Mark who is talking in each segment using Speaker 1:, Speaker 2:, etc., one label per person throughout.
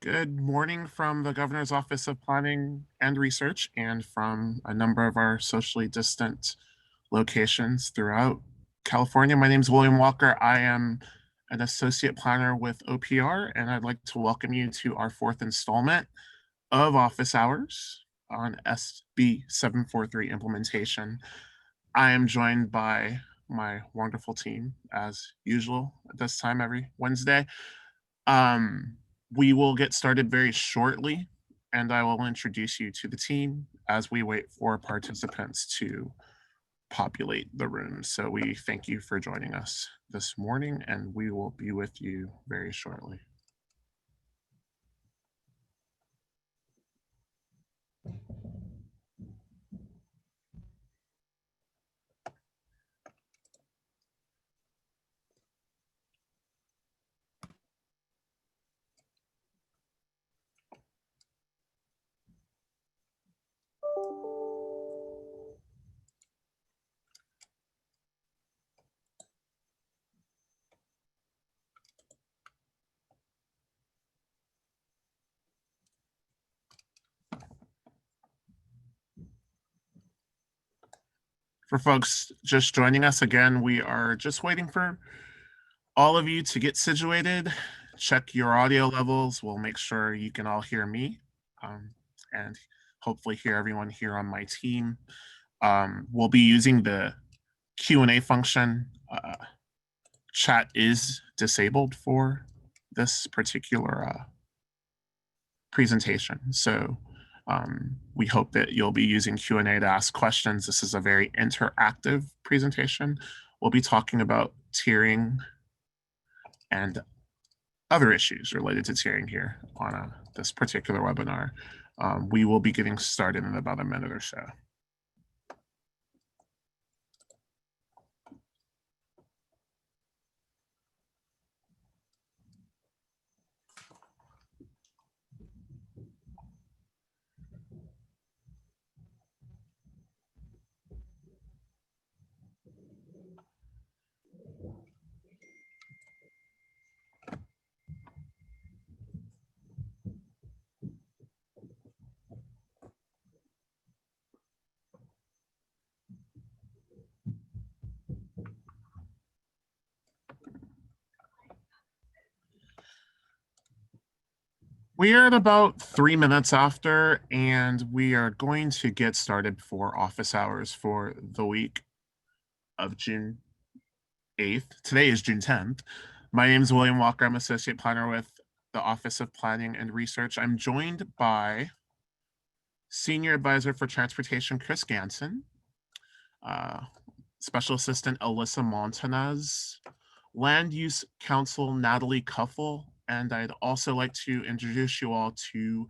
Speaker 1: Good morning from the Governor's Office of Planning and Research and from a number of our socially distant locations throughout California. My name is William Walker. I am an associate planner with OPR, and I'd like to welcome you to our fourth installment of office hours on SB 743 implementation. I am joined by my wonderful team, as usual, at this time every Wednesday. We will get started very shortly, and I will introduce you to the team as we wait for participants to populate the room. So we thank you for joining us this morning, and we will be with you very shortly. For folks just joining us again, we are just waiting for all of you to get situated, check your audio levels. We'll make sure you can all hear me and hopefully hear everyone here on my team. We'll be using the Q&A function. Chat is disabled for this particular presentation. So we hope that you'll be using Q&A to ask questions. This is a very interactive presentation. We'll be talking about tiering and other issues related to tiering here on this particular webinar. We will be getting started in about a minute or so. We are at about 3 minutes after, and we are going to get started for office hours for the week of June 8th. Today is June 10th. My name is William Walker. I'm associate planner with the Office of Planning and Research. I'm joined by Senior Advisor for Transportation, Chris Ganson, Special Assistant Alyssa Montanez, Land Use Counsel Natalie Cuffle, and I'd also like to introduce you all to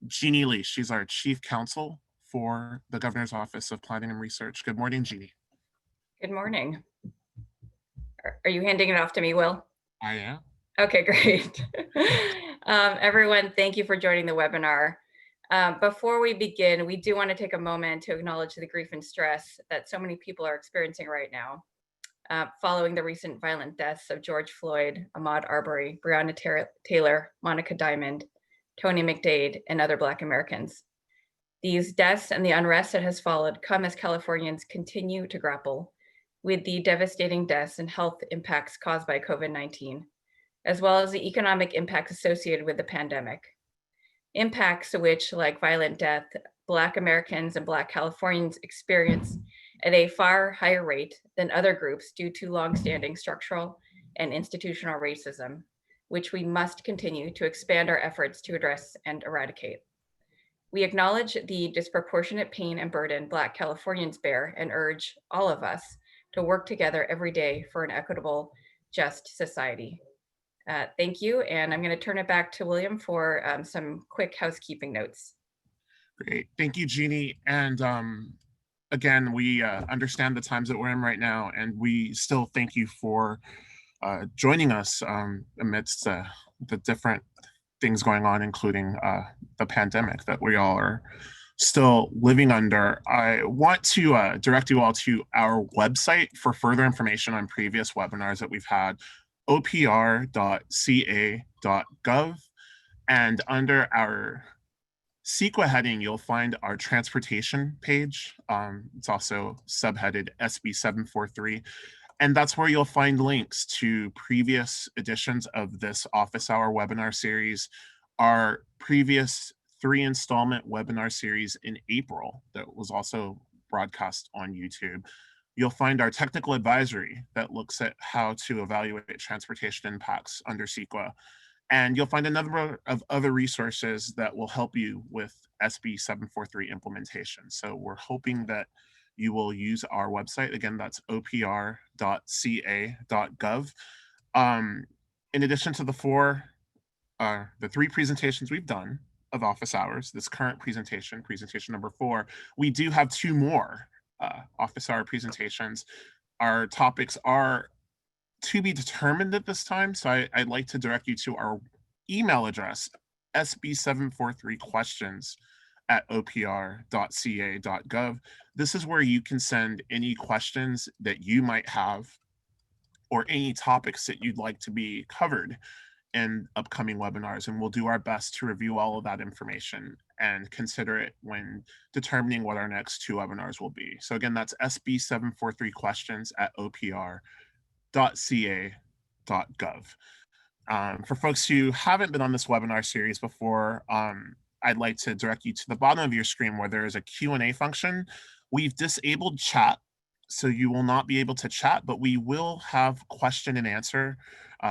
Speaker 1: Jeannie Lee. She's our Chief Counsel for the Governor's Office of Planning and Research. Good morning, Jeannie.
Speaker 2: Good morning. Are you handing it off to me, Will?
Speaker 1: I am.
Speaker 2: Okay, great. Everyone, thank you for joining the webinar. Before we begin, we do want to take a moment to acknowledge the grief and stress that so many people are experiencing right now. Following the recent violent deaths of George Floyd, Ahmaud Arbery, Breonna Taylor, Monica Diamond, Tony McDade, and other Black Americans. These deaths and the unrest that has followed come as Californians continue to grapple with the devastating deaths and health impacts caused by COVID-19, as well as the economic impacts associated with the pandemic. Impacts which, like violent death, Black Americans and Black Californians experience at a far higher rate than other groups due to longstanding structural and institutional racism, which we must continue to expand our efforts to address and eradicate. We acknowledge the disproportionate pain and burden Black Californians bear and urge all of us to work together every day for an equitable, just society. Thank you, and I'm going to turn it back to William for some quick housekeeping notes.
Speaker 1: Great, thank you, Jeannie. And again, we understand the times that we're in right now, and we still thank you for joining us amidst the different things going on, including the pandemic that we all are still living under. I want to direct you all to our website for further information on previous webinars that we've had, opr.ca.gov. And under our CEQA heading, you'll find our transportation page. It's also subheaded SB 743. And that's where you'll find links to previous editions of this office hour webinar series, our previous 3 installment webinar series in April that was also broadcast on YouTube. You'll find our technical advisory that looks at how to evaluate transportation impacts under CEQA. And you'll find a number of other resources that will help you with SB 743 implementation. So we're hoping that you will use our website. Again, that's opr.ca.gov. In addition to the 3 presentations we've done of office hours, this current presentation number 4, we do have 2 more office hour presentations. Our topics are to be determined at this time, so I'd like to direct you to our email address, sb743questions@opr.ca.gov. This is where you can send any questions that you might have or any topics that you'd like to be covered in upcoming webinars, and we'll do our best to review all of that information and consider it when determining what our next 2 webinars will be. So again, that's sb743questions@opr.ca.gov. For folks who haven't been on this webinar series before, I'd like to direct you to the bottom of your screen where there is a Q&A function. We've disabled chat, so you will not be able to chat, but we will have question and answer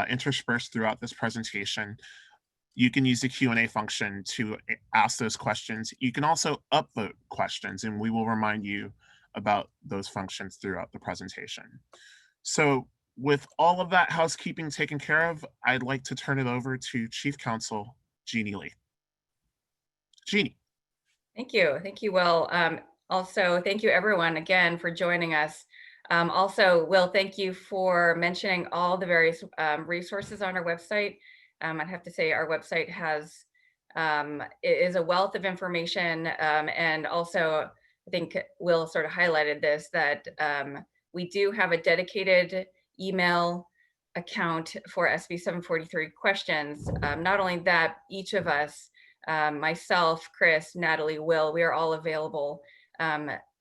Speaker 1: interspersed throughout this presentation. You can use the Q&A function to ask those questions. You can also upvote questions, and we will remind you about those functions throughout the presentation. So with all of that housekeeping taken care of, I'd like to turn it over to Chief Counsel Jeannie Lee. Jeannie.
Speaker 2: Thank you. Thank you, Will. Also, thank you everyone again for joining us. Also, Will, thank you for mentioning all the various resources on our website. I'd have to say our website has is a wealth of information, and also I think Will sort of highlighted this, that we do have a dedicated email account for SB 743 questions. Not only that, each of us, myself, Chris, Natalie, Will, we are all available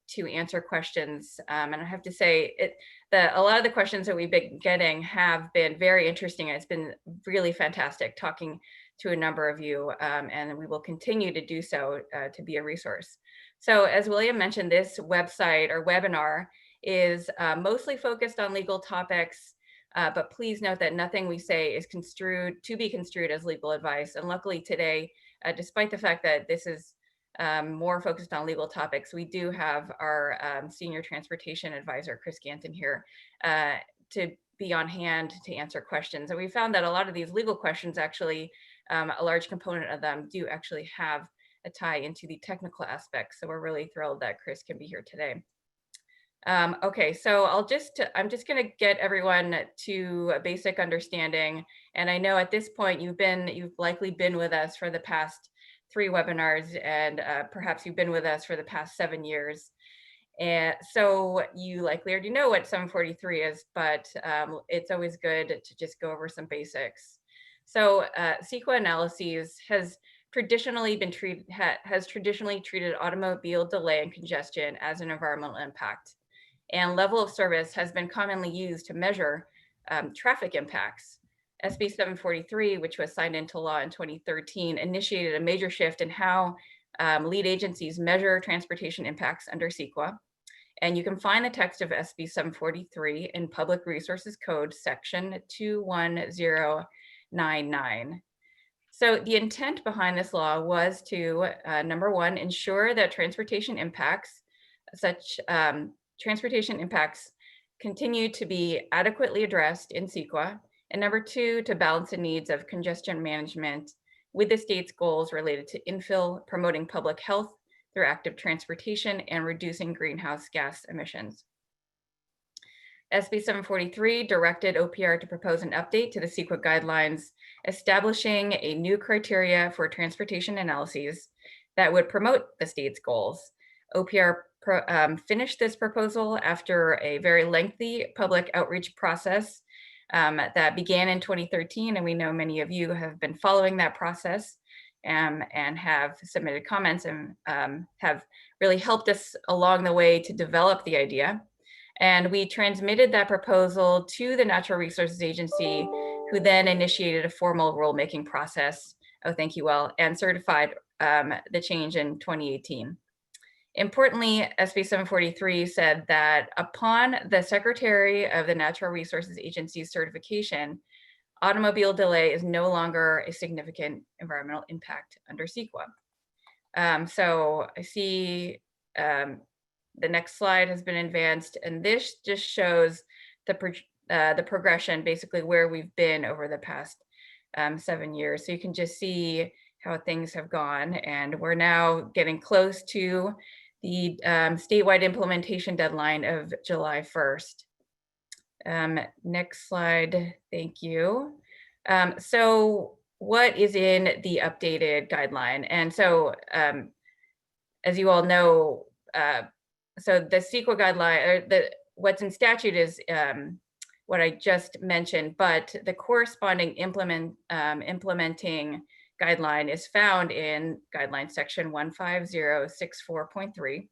Speaker 2: to answer questions. And I have to say, a lot of the questions that we've been getting have been very interesting. It's been really fantastic talking to a number of you, and we will continue to do so to be a resource. So as William mentioned, this website or webinar is mostly focused on legal topics, but please note that nothing we say is to be construed as legal advice. And luckily today, despite the fact that this is more focused on legal topics, we do have our senior transportation advisor, Chris Ganton, here to be on hand to answer questions. And we found that a lot of these legal questions, actually, a large component of them do actually have a tie into the technical aspects. So we're really thrilled that Chris can be here today. Okay, so I'm just going to get everyone to a basic understanding. And I know at this point you've likely been with us for the past 3 webinars, and perhaps you've been with us for the past 7 years. And so you likely already know what 743 is, but it's always good to just go over some basics. So CEQA analyses has traditionally treated automobile delay and congestion as an environmental impact, and level of service has been commonly used to measure traffic impacts. SB 743, which was signed into law in 2013, initiated a major shift in how lead agencies measure transportation impacts under CEQA. And you can find the text of SB 743 in Public Resources Code section 21099. So the intent behind this law was to, number one, ensure that transportation impacts continue to be adequately addressed in CEQA. And number two, to balance the needs of congestion management with the state's goals related to infill, promoting public health through active transportation, and reducing greenhouse gas emissions. SB 743 directed OPR to propose an update to the CEQA guidelines, establishing a new criteria for transportation analyses that would promote the state's goals. OPR finished this proposal after a very lengthy public outreach process that began in 2013, and we know many of you have been following that process. and have submitted comments and have really helped us along the way to develop the idea. And we transmitted that proposal to the Natural Resources Agency, who then initiated a formal rulemaking process, oh, thank you, Will, and certified the change in 2018. Importantly, SB 743 said that upon the Secretary of the Natural Resources Agency's certification, automobile delay is no longer a significant environmental impact under CEQA. So I see the next slide has been advanced, and this just shows the progression, basically where we've been over the past 7 years. So you can just see how things have gone, and we're now getting close to the statewide implementation deadline of July 1st. Next slide, thank you. So what is in the updated guideline? And so as you all know, so the CEQA guideline, or what's in statute is what I just mentioned, but the corresponding implementing guideline is found in guideline section 15064.3.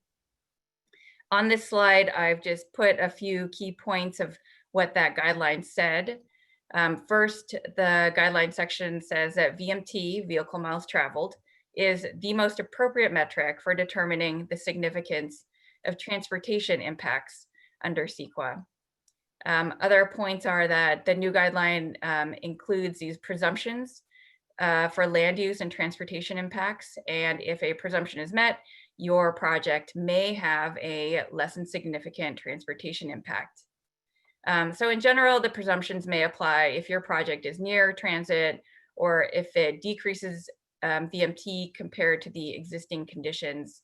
Speaker 2: On this slide, I've just put a few key points of what that guideline said. First, the guideline section says that VMT, vehicle miles traveled, is the most appropriate metric for determining the significance of transportation impacts under CEQA. Other points are that the new guideline includes these presumptions for land use and transportation impacts. And if a presumption is met, your project may have a less than significant transportation impact. So in general, the presumptions may apply if your project is near transit or if it decreases VMT compared to the existing conditions.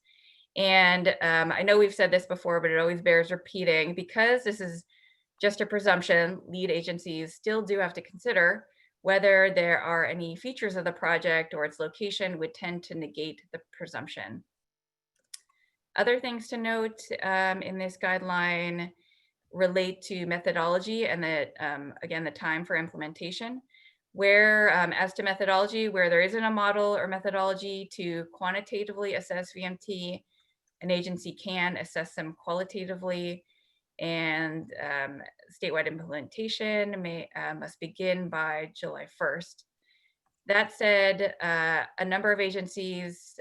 Speaker 2: And I know we've said this before, but it always bears repeating, because this is just a presumption, lead agencies still do have to consider whether there are any features of the project or its location would tend to negate the presumption. Other things to note in this guideline relate to methodology and again, the time for implementation. Where, as to methodology, where there isn't a model or methodology to quantitatively assess VMT, an agency can assess them qualitatively, and statewide implementation must begin by July 1st. That said, a number of agencies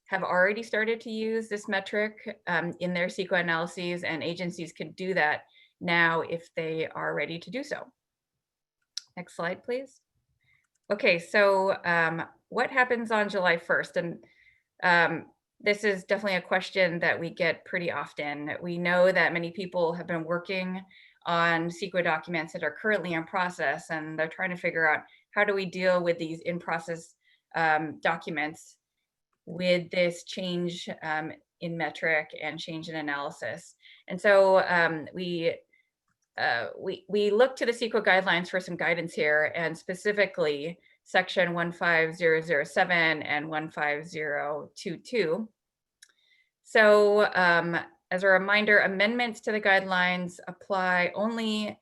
Speaker 2: have already started to use this metric in their CEQA analyses, and agencies can do that now if they are ready to do so. Next slide, please. Okay, so what happens on July 1st? And this is definitely a question that we get pretty often. We know that many people have been working on CEQA documents that are currently in process, and they're trying to figure out how do we deal with these in-process documents with this change in metric and change in analysis. And so we look to the CEQA guidelines for some guidance here, and specifically section 15007 and 15022. So as a reminder, amendments to the guidelines apply only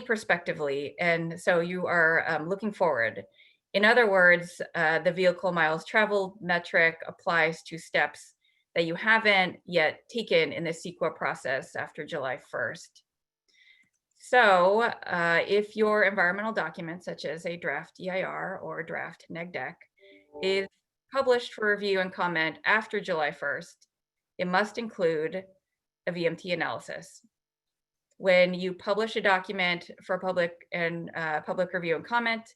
Speaker 2: prospectively, and so you are looking forward. In other words, the vehicle miles traveled metric applies to steps that you haven't yet taken in the CEQA process after July 1st. So if your environmental document, such as a draft EIR or draft NEGDEC, is published for review and comment after July 1st, it must include a VMT analysis. When you publish a document for public review and comment,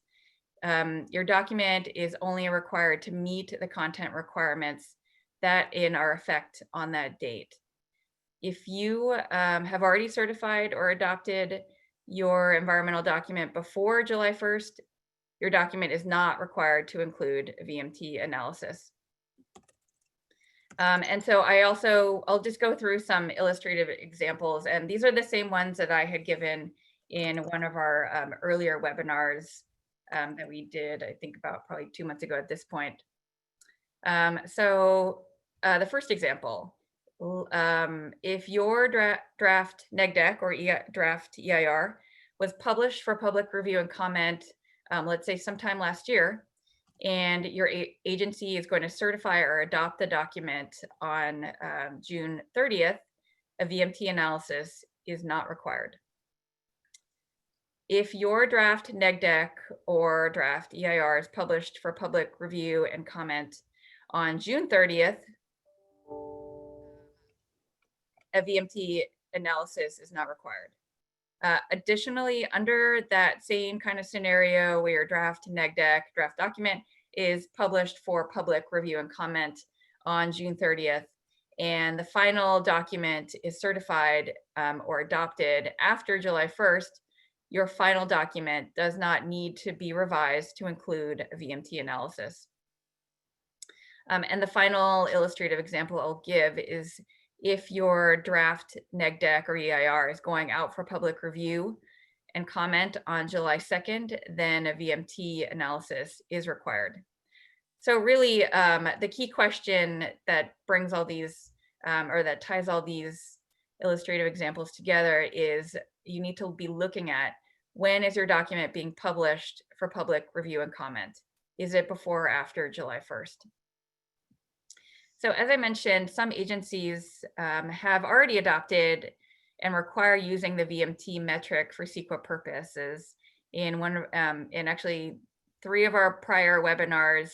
Speaker 2: your document is only required to meet the content requirements that are in effect on that date. If you have already certified or adopted your environmental document before July 1st, your document is not required to include a VMT analysis. And so I'll just go through some illustrative examples, and these are the same ones that I had given in one of our earlier webinars that we did, I think about probably 2 months ago at this point. So the first example, if your draft NEGDEC or draft EIR was published for public review and comment, let's say sometime last year, and your agency is going to certify or adopt the document on June 30th, a VMT analysis is not required. If your draft neg deck or draft EIR is published for public review and comment on June 30th, a VMT analysis is not required. Additionally, under that same kind of scenario where your draft neg deck, draft document is published for public review and comment on June 30th, and the final document is certified or adopted after July 1st, your final document does not need to be revised to include a VMT analysis. And the final illustrative example I'll give is if your draft neg deck or EIR is going out for public review and comment on July 2nd, then a VMT analysis is required. So really, the key question that brings all these, or that ties all these illustrative examples together is you need to be looking at when is your document being published for public review and comment? Is it before or after July 1st? So as I mentioned, some agencies have already adopted and require using the VMT metric for CEQA purposes. In actually 3 of our prior webinars,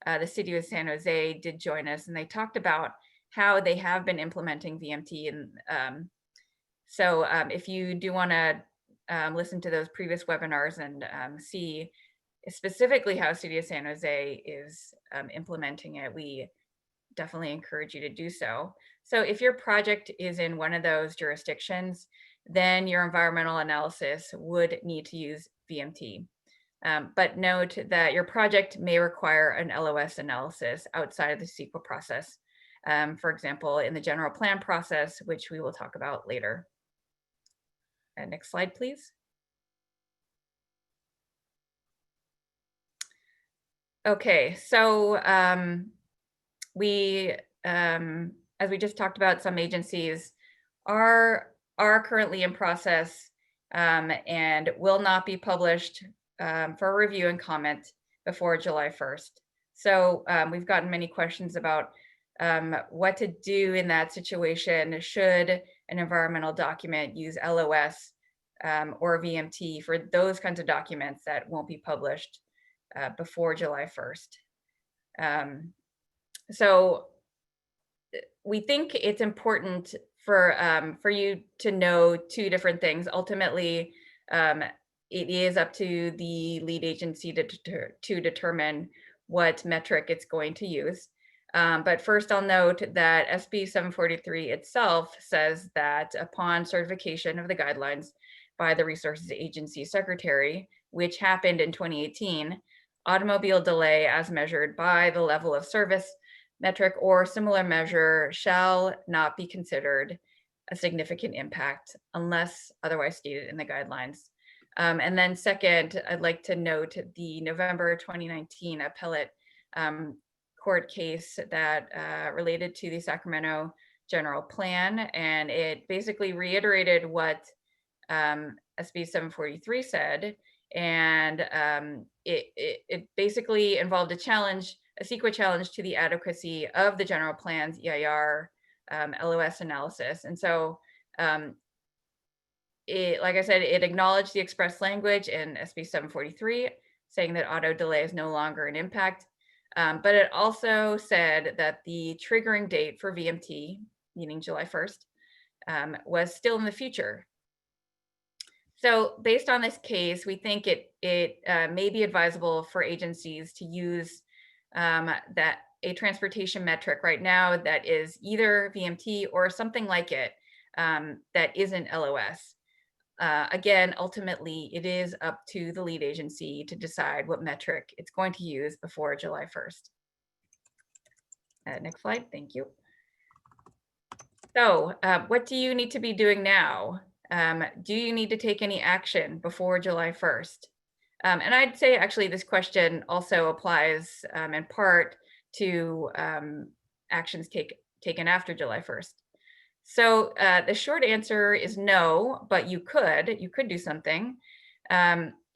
Speaker 2: the city of San Jose did join us, and they talked about how they have been implementing VMT. And so if you do want to listen to those previous webinars and see specifically how City of San Jose is implementing it, we definitely encourage you to do so. So if your project is in one of those jurisdictions, then your environmental analysis would need to use VMT. But note that your project may require an LOS analysis outside of the CEQA process. For example, in the general plan process, which we will talk about later. Next slide, please. Okay, so as we just talked about, some agencies are currently in process and will not be published for review and comment before July 1st. So we've gotten many questions about what to do in that situation. Should an environmental document use LOS or VMT for those kinds of documents that won't be published before July 1st? So we think it's important for you to know 2 different things. Ultimately, it is up to the lead agency to determine what metric it's going to use. But first, I'll note that SB 743 itself says that upon certification of the guidelines by the Resources Agency Secretary, which happened in 2018, automobile delay as measured by the level of service metric or similar measure shall not be considered a significant impact unless otherwise stated in the guidelines. And then second, I'd like to note the November 2019 appellate court case that related to the Sacramento general plan, and it basically reiterated what SB 743 said, and it basically involved a CEQA challenge to the adequacy of the general plan's EIR LOS analysis. And so like I said, it acknowledged the express language in SB 743 saying that auto delay is no longer an impact. But it also said that the triggering date for VMT, meaning July 1st, was still in the future. So based on this case, we think it may be advisable for agencies to use that a transportation metric right now that is either VMT or something like it that isn't LOS. Again, ultimately, it is up to the lead agency to decide what metric it's going to use before July 1st. Next slide, thank you. So what do you need to be doing now? Do you need to take any action before July 1st? And I'd say actually this question also applies in part to actions taken after July 1st. So the short answer is no, but you could do something.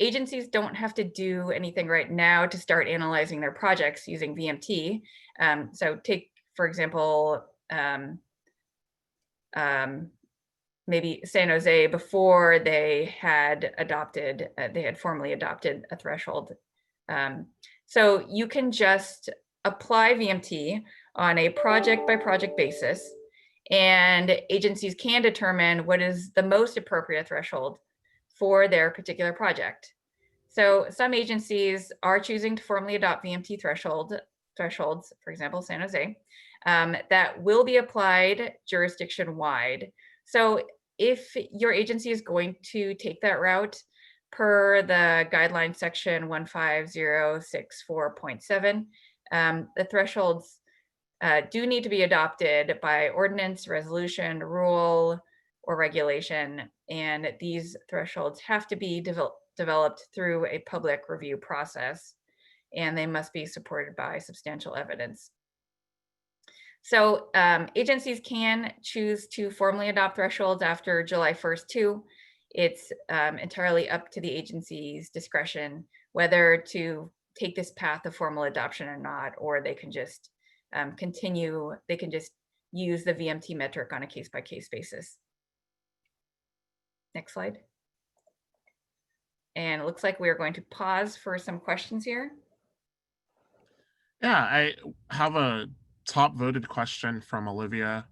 Speaker 2: agencies don't have to do anything right now to start analyzing their projects using VMT. So take, for example, maybe San Jose before they had formally adopted a threshold. So you can just apply VMT on a project by project basis, and agencies can determine what is the most appropriate threshold for their particular project. So some agencies are choosing to formally adopt VMT thresholds, for example, San Jose, that will be applied jurisdiction-wide. So if your agency is going to take that route, per the guideline section 15064.7, the thresholds do need to be adopted by ordinance, resolution, rule, or regulation. And these thresholds have to be developed through a public review process, and they must be supported by substantial evidence. So agencies can choose to formally adopt thresholds after July 1st too. It's entirely up to the agency's discretion whether to take this path of formal adoption or not, or they can just they can just use the VMT metric on a case-by-case basis. Next slide. And it looks like we are going to pause for some questions here.
Speaker 1: Yeah, I have a top voted question from Olivia.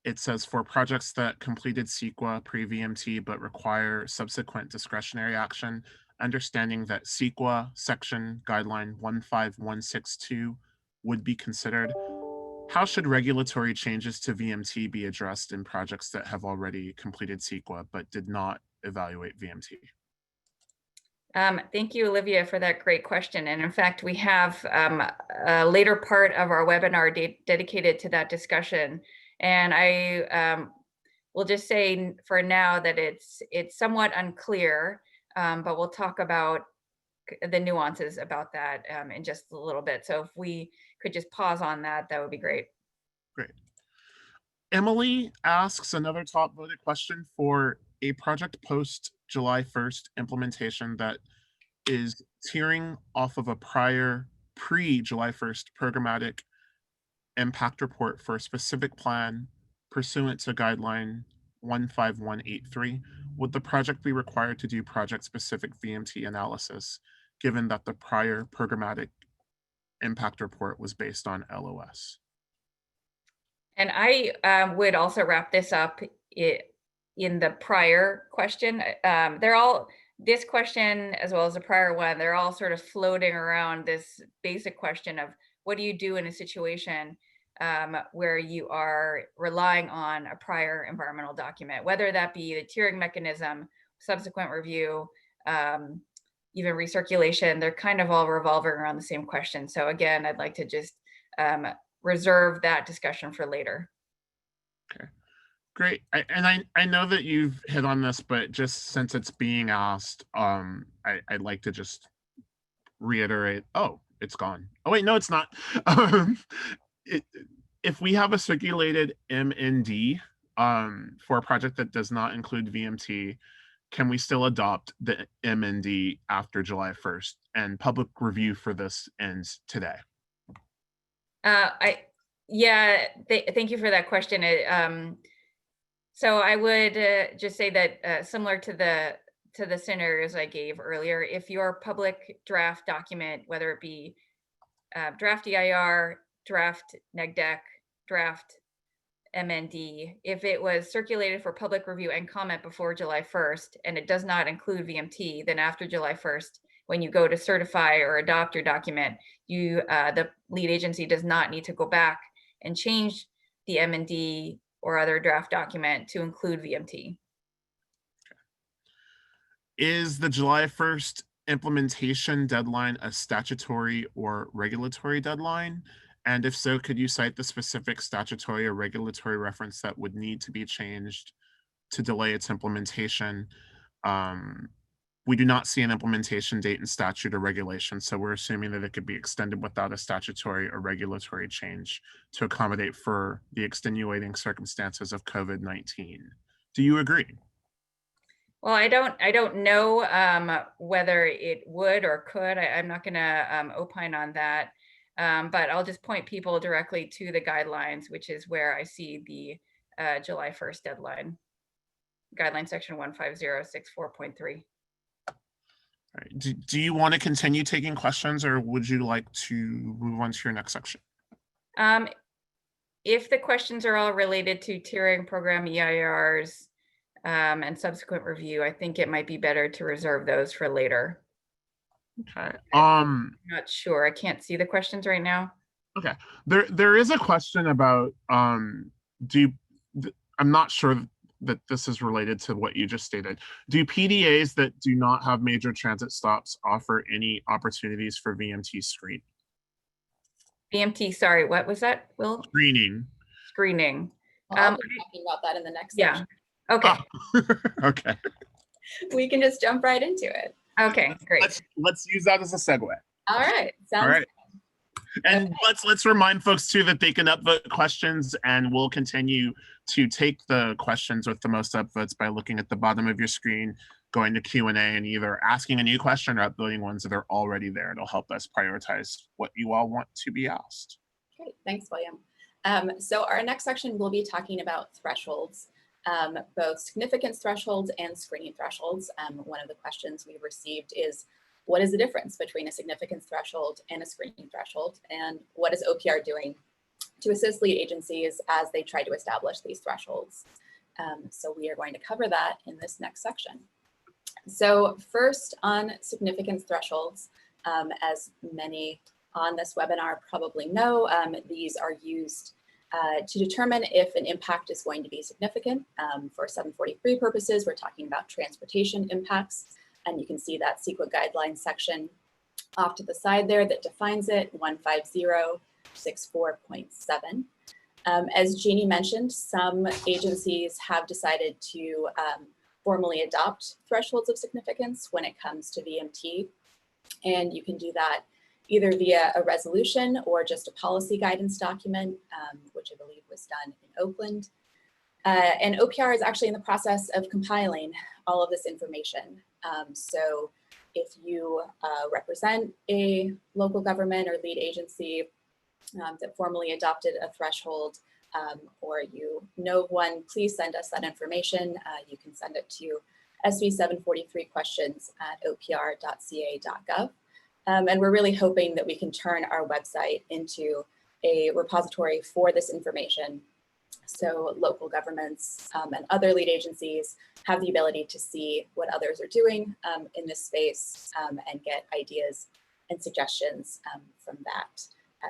Speaker 1: It says, for projects that completed CEQA pre-VMT but require subsequent discretionary action, understanding that CEQA section guideline 15162 would be considered, how should regulatory changes to VMT be addressed in projects that have already completed CEQA but did not evaluate VMT?
Speaker 2: Thank you, Olivia, for that great question. And in fact, we have a later part of our webinar dedicated to that discussion. And I will just say for now that it's somewhat unclear, but we'll talk about the nuances about that in just a little bit. So if we could just pause on that, that would be great.
Speaker 1: Great. Emily asks another top voted question for a project post July 1st implementation that is tiering off of a prior pre-July 1st programmatic impact report for a specific plan pursuant to guideline 15183. Would the project be required to do project-specific VMT analysis, given that the prior programmatic impact report was based on LOS?
Speaker 2: And I would also wrap this up in the prior question. This question, as well as the prior one, they're all sort of floating around this basic question of what do you do in a situation where you are relying on a prior environmental document, whether that be the tiering mechanism, subsequent review, even recirculation. They're kind of all revolving around the same question. So again, I'd like to just reserve that discussion for later.
Speaker 1: Okay, great. I know that you've hit on this, but just since it's being asked, I'd like to just reiterate. Oh, it's gone. Oh wait, no, it's not. If we have a circulated MND for a project that does not include VMT, can we still adopt the MND after July 1st? And public review for this ends today.
Speaker 2: Thank you for that question. So I would just say that similar to the scenarios I gave earlier, if your public draft document, whether it be draft EIR, draft NEGDEC, draft MND, if it was circulated for public review and comment before July 1st and it does not include VMT, then after July 1st, when you go to certify or adopt your document, the lead agency does not need to go back and change the MND or other draft document to include VMT.
Speaker 1: Is the July 1st implementation deadline a statutory or regulatory deadline? And if so, could you cite the specific statutory or regulatory reference that would need to be changed to delay its implementation? We do not see an implementation date in statute or regulation, so we're assuming that it could be extended without a statutory or regulatory change to accommodate for the extenuating circumstances of COVID-19. Do you agree?
Speaker 2: Well, I don't know whether it would or could. I'm not going to opine on that, but I'll just point people directly to the guidelines, which is where I see the July 1st deadline. Guideline section 15064.3.
Speaker 1: All right. Do you want to continue taking questions, or would you like to move on to your next section?
Speaker 2: If the questions are all related to tiering program EIRs and subsequent review, I think it might be better to reserve those for later.
Speaker 1: Okay.
Speaker 2: I'm not sure. I can't see the questions right now.
Speaker 1: Okay. There is a question about do I'm not sure that this is related to what you just stated. Do PDAs that do not have major transit stops offer any opportunities for VMT screen?
Speaker 2: VMT, sorry, what was that, Will?
Speaker 1: Screening.
Speaker 2: Screening.
Speaker 3: Well, I'll be talking about that in the next
Speaker 2: Yeah.
Speaker 3: section.
Speaker 2: Okay.
Speaker 1: Okay.
Speaker 3: We can just jump right into it.
Speaker 2: Okay, great.
Speaker 1: Let's use that as a segue.
Speaker 3: All right. Sounds
Speaker 1: All right. And
Speaker 3: Okay.
Speaker 1: let's remind folks too that they can upvote questions, and we'll continue to take the questions with the most upvotes by looking at the bottom of your screen, going to Q&A, and either asking a new question or upvoting ones that are already there. It'll help us prioritize what you all want to be asked.
Speaker 3: Great. Thanks, William. So our next section, we'll be talking about thresholds, both significance thresholds and screening thresholds. One of the questions we've received is, what is the difference between a significance threshold and a screening threshold? And what is OPR doing to assist lead agencies as they try to establish these thresholds? So we are going to cover that in this next section. So first, on significance thresholds, as many on this webinar probably know, these are used to determine if an impact is going to be significant. For 743 purposes, we're talking about transportation impacts. And you can see that CEQA guidelines section off to the side there that defines it, 15064.7. As Jeannie mentioned, some agencies have decided to formally adopt thresholds of significance when it comes to VMT. And you can do that either via a resolution or just a policy guidance document, which I believe was done in Oakland. And OPR is actually in the process of compiling all of this information. So if you represent a local government or lead agency that formally adopted a threshold, or you know of one, please send us that information. You can send it to sv743questions@opr.ca.gov. And we're really hoping that we can turn our website into a repository for this information, so local governments and other lead agencies have the ability to see what others are doing in this space and get ideas and suggestions from that.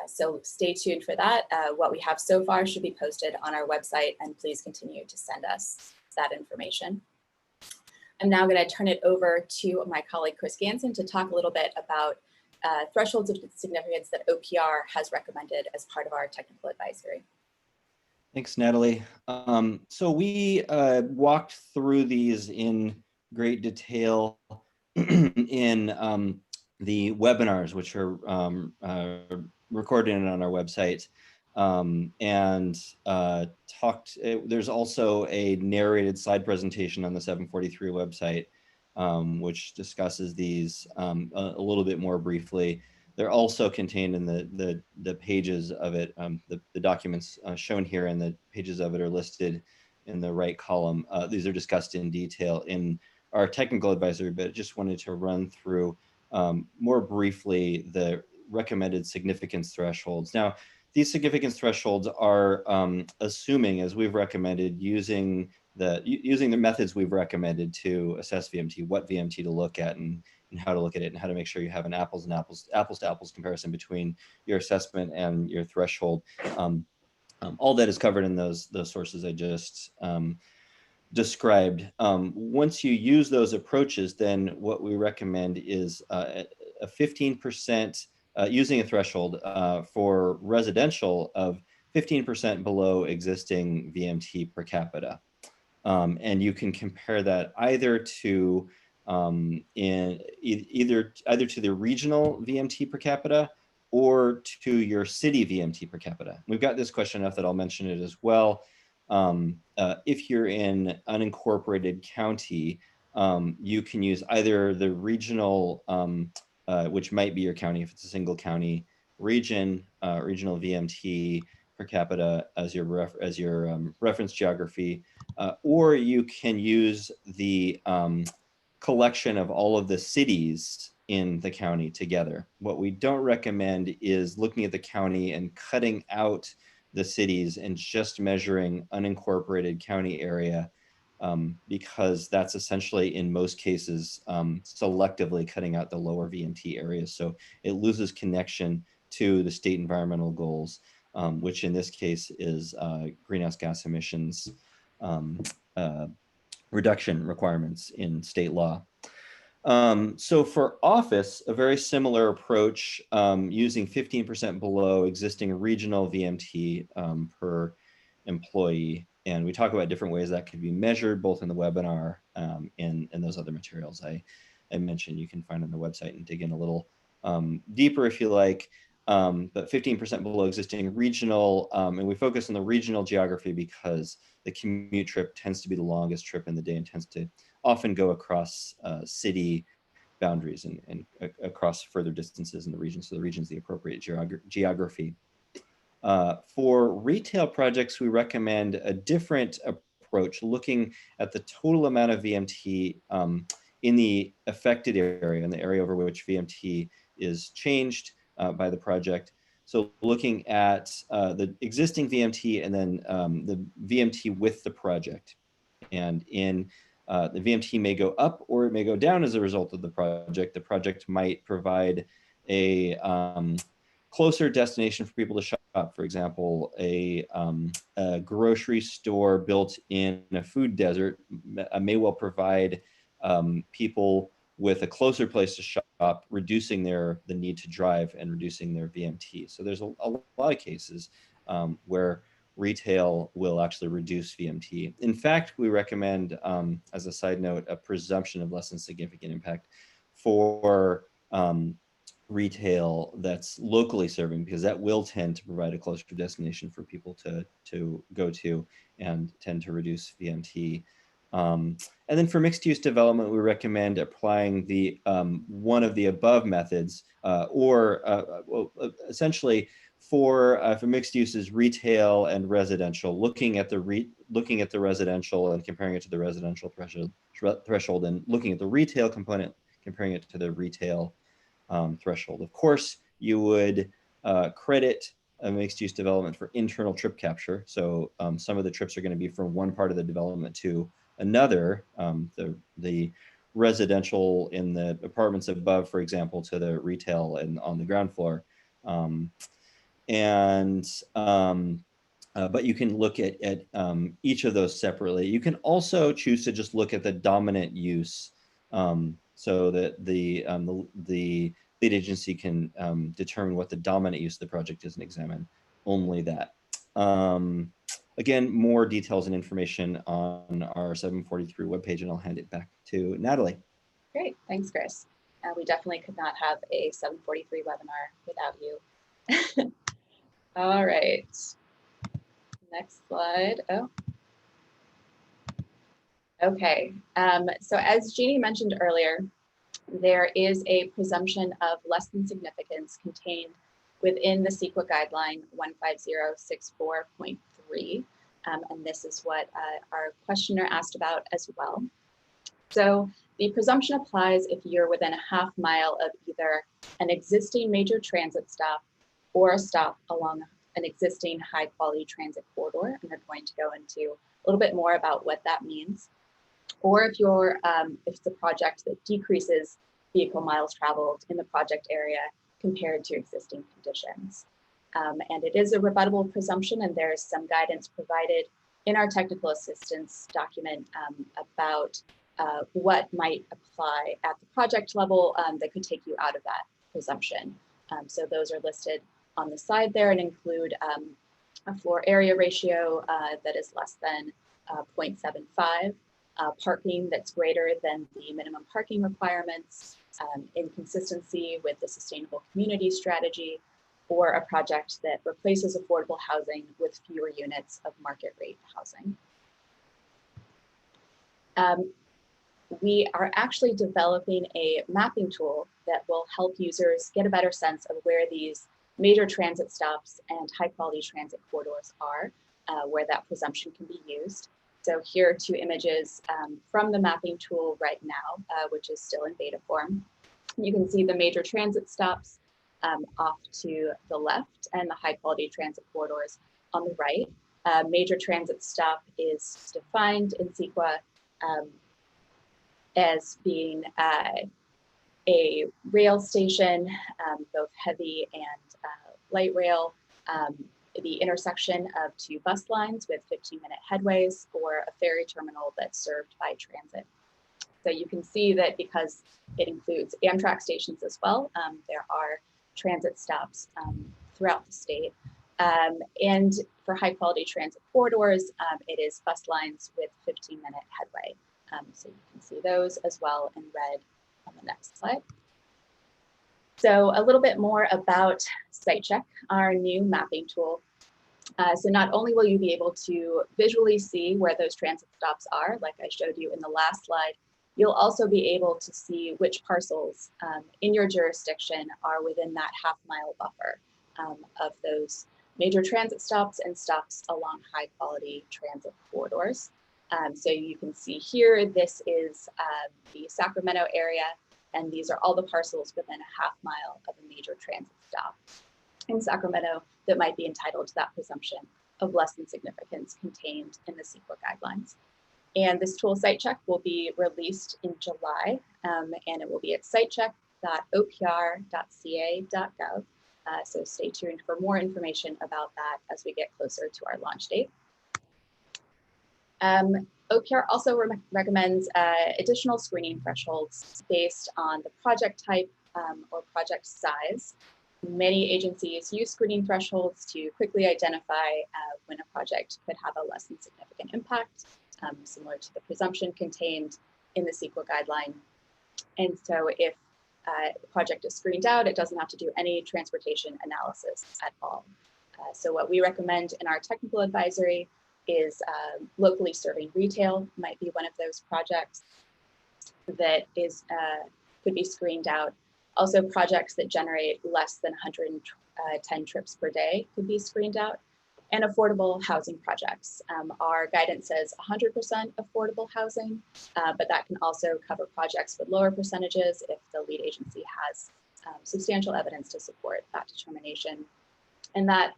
Speaker 3: So stay tuned for that. What we have so far should be posted on our website, and please continue to send us that information. I'm now going to turn it over to my colleague, Chris Ganson, to talk a little bit about thresholds of significance that OPR has recommended as part of our technical advisory.
Speaker 4: Thanks, Natalie. So we walked through these in great detail in the webinars, which are recorded on our website, and talked. There's also a narrated slide presentation on the 743 website, which discusses these a little bit more briefly. They're also contained in the pages of it. The documents shown here and the pages of it are listed in the right column. These are discussed in detail in our technical advisory, but just wanted to run through more briefly the recommended significance thresholds. Now, these significance thresholds are assuming, as we've recommended, using the methods we've recommended to assess VMT, what VMT to look at, and how to look at it, and how to make sure you have an apples to apples comparison between your assessment and your threshold. All that is covered in those sources I just described. Once you use those approaches, then what we recommend is a 15%, using a threshold for residential of 15% below existing VMT per capita. And you can compare that either to either to the regional VMT per capita or to your city VMT per capita. We've got this question enough that I'll mention it as well. If you're in unincorporated county, you can use either the regional, which might be your county if it's a single county region, regional VMT per capita as your reference geography, or you can use the collection of all of the cities in the county together. What we don't recommend is looking at the county and cutting out the cities and just measuring unincorporated county area, because that's essentially, in most cases, selectively cutting out the lower VMT areas. So it loses connection to the state environmental goals, which in this case is greenhouse gas emissions reduction requirements in state law. So for office, a very similar approach, using 15% below existing regional VMT per employee. And we talk about different ways that can be measured, both in the webinar and those other materials I mentioned you can find on the website and dig in a little deeper if you like. But 15% below existing regional, and we focus on the regional geography because the commute trip tends to be the longest trip in the day and tends to often go across city boundaries and across further distances in the region. So the region is the appropriate geography. For retail projects, we recommend a different approach, looking at the total amount of VMT in the affected area, in the area over which VMT is changed by the project. So looking at the existing VMT and then the VMT with the project. And in the VMT may go up or it may go down as a result of the project. The project might provide a closer destination for people to shop. For example, a grocery store built in a food desert may well provide people with a closer place to shop, reducing the need to drive and reducing their VMT. So there's a lot of cases where retail will actually reduce VMT. In fact, we recommend, as a side note, a presumption of less than significant impact for retail that's locally serving, because that will tend to provide a closer destination for people to go to and tend to reduce VMT. And then for mixed use development, we recommend applying the one of the above methods, essentially for mixed uses, retail and residential, looking at the residential and comparing it to the residential threshold, and looking at the retail component, comparing it to the retail threshold. Of course, you would credit a mixed use development for internal trip capture. So some of the trips are going to be from one part of the development to another, the residential in the apartments above, for example, to the retail and on the ground floor. But you can look at each of those separately. You can also choose to just look at the dominant use, so that the lead agency can determine what the dominant use of the project is and examine only that. Again, more details and information on our 743 webpage, and I'll hand it back to Natalie.
Speaker 3: Great, thanks, Chris. We definitely could not have a 743 webinar without you. All right, next slide. Oh, okay. So as Jeannie mentioned earlier, there is a presumption of less than significance contained within the CEQA guideline 15064.3. And this is what our questioner asked about as well. So the presumption applies if you're within a half mile of either an existing major transit stop or a stop along an existing high quality transit corridor. And we're going to go into a little bit more about what that means. Or if it's a project that decreases vehicle miles traveled in the project area compared to existing conditions. And it is a rebuttable presumption, and there's some guidance provided in our technical assistance document about what might apply at the project level that could take you out of that presumption. So those are listed on the side there and include a floor area ratio that is less than 0.75, parking that's greater than the minimum parking requirements, inconsistency with the sustainable community strategy, or a project that replaces affordable housing with fewer units of market rate housing. we are actually developing a mapping tool that will help users get a better sense of where these major transit stops and high quality transit corridors are, where that presumption can be used. So here are two images from the mapping tool right now, which is still in beta form. You can see the major transit stops off to the left and the high quality transit corridors on the right. Major transit stop is defined in CEQA as being a rail station, both heavy and light rail, the intersection of two bus lines with 15-minute headways, or a ferry terminal that's served by transit. So you can see that because it includes Amtrak stations as well, there are transit stops throughout the state. And for high quality transit corridors, it is bus lines with 15-minute headway. So you can see those as well in red on the next slide. So a little bit more about SiteCheck, our new mapping tool. So not only will you be able to visually see where those transit stops are, like I showed you in the last slide, you'll also be able to see which parcels in your jurisdiction are within that half-mile buffer of those major transit stops and stops along high-quality transit corridors. So you can see here, this is the Sacramento area, and these are all the parcels within a half-mile of a major transit stop in Sacramento that might be entitled to that presumption of less than significance contained in the CEQA guidelines. And this tool SiteCheck will be released in July, and it will be at sitecheck.opr.ca.gov. So stay tuned for more information about that as we get closer to our launch date. OPR also recommends additional screening thresholds based on the project type or project size. Many agencies use screening thresholds to quickly identify when a project could have a less than significant impact, similar to the presumption contained in the CEQA guideline. And so if the project is screened out, it doesn't have to do any transportation analysis at all. So what we recommend in our technical advisory is locally serving retail might be one of those projects that is could be screened out. Also, projects that generate less than 110 trips per day could be screened out, and affordable housing projects. Our guidance says 100% affordable housing, but that can also cover projects with lower percentages if the lead agency has substantial evidence to support that determination. And that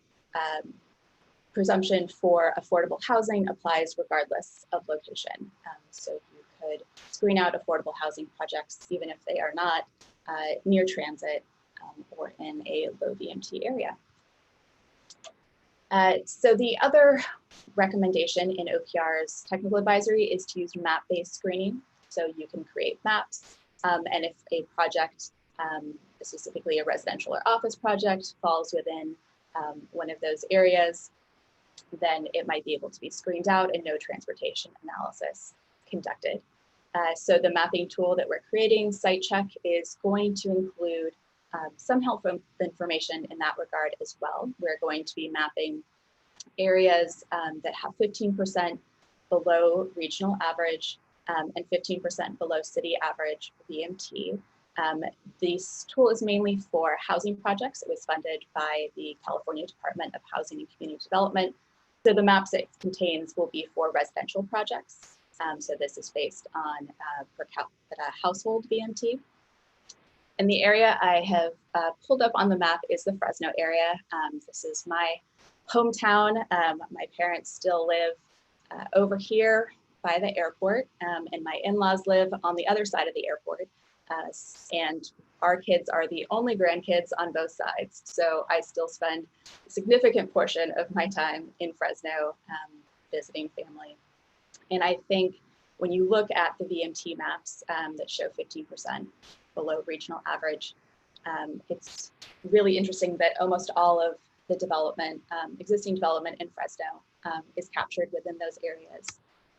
Speaker 3: presumption for affordable housing applies regardless of location. So you could screen out affordable housing projects even if they are not near transit or in a low VMT area. So the other recommendation in OPR's technical advisory is to use map-based screening. So you can create maps, and if a project, specifically a residential or office project, falls within one of those areas, then it might be able to be screened out and no transportation analysis conducted. So the mapping tool that we're creating, SiteCheck, is going to include some helpful information in that regard as well. We're going to be mapping areas that have 15% below regional average and 15% below city average VMT. This tool is mainly for housing projects. It was funded by the California Department of Housing and Community Development. So the maps it contains will be for residential projects. So this is based on per capita household VMT. And the area I have pulled up on the map is the Fresno area. This is my hometown. My parents still live over here by the airport, and my in-laws live on the other side of the airport. And our kids are the only grandkids on both sides. So I still spend a significant portion of my time in Fresno visiting family. And I think when you look at the VMT maps that show 15% below regional average, it's really interesting that almost all of the development, existing development in Fresno is captured within those areas.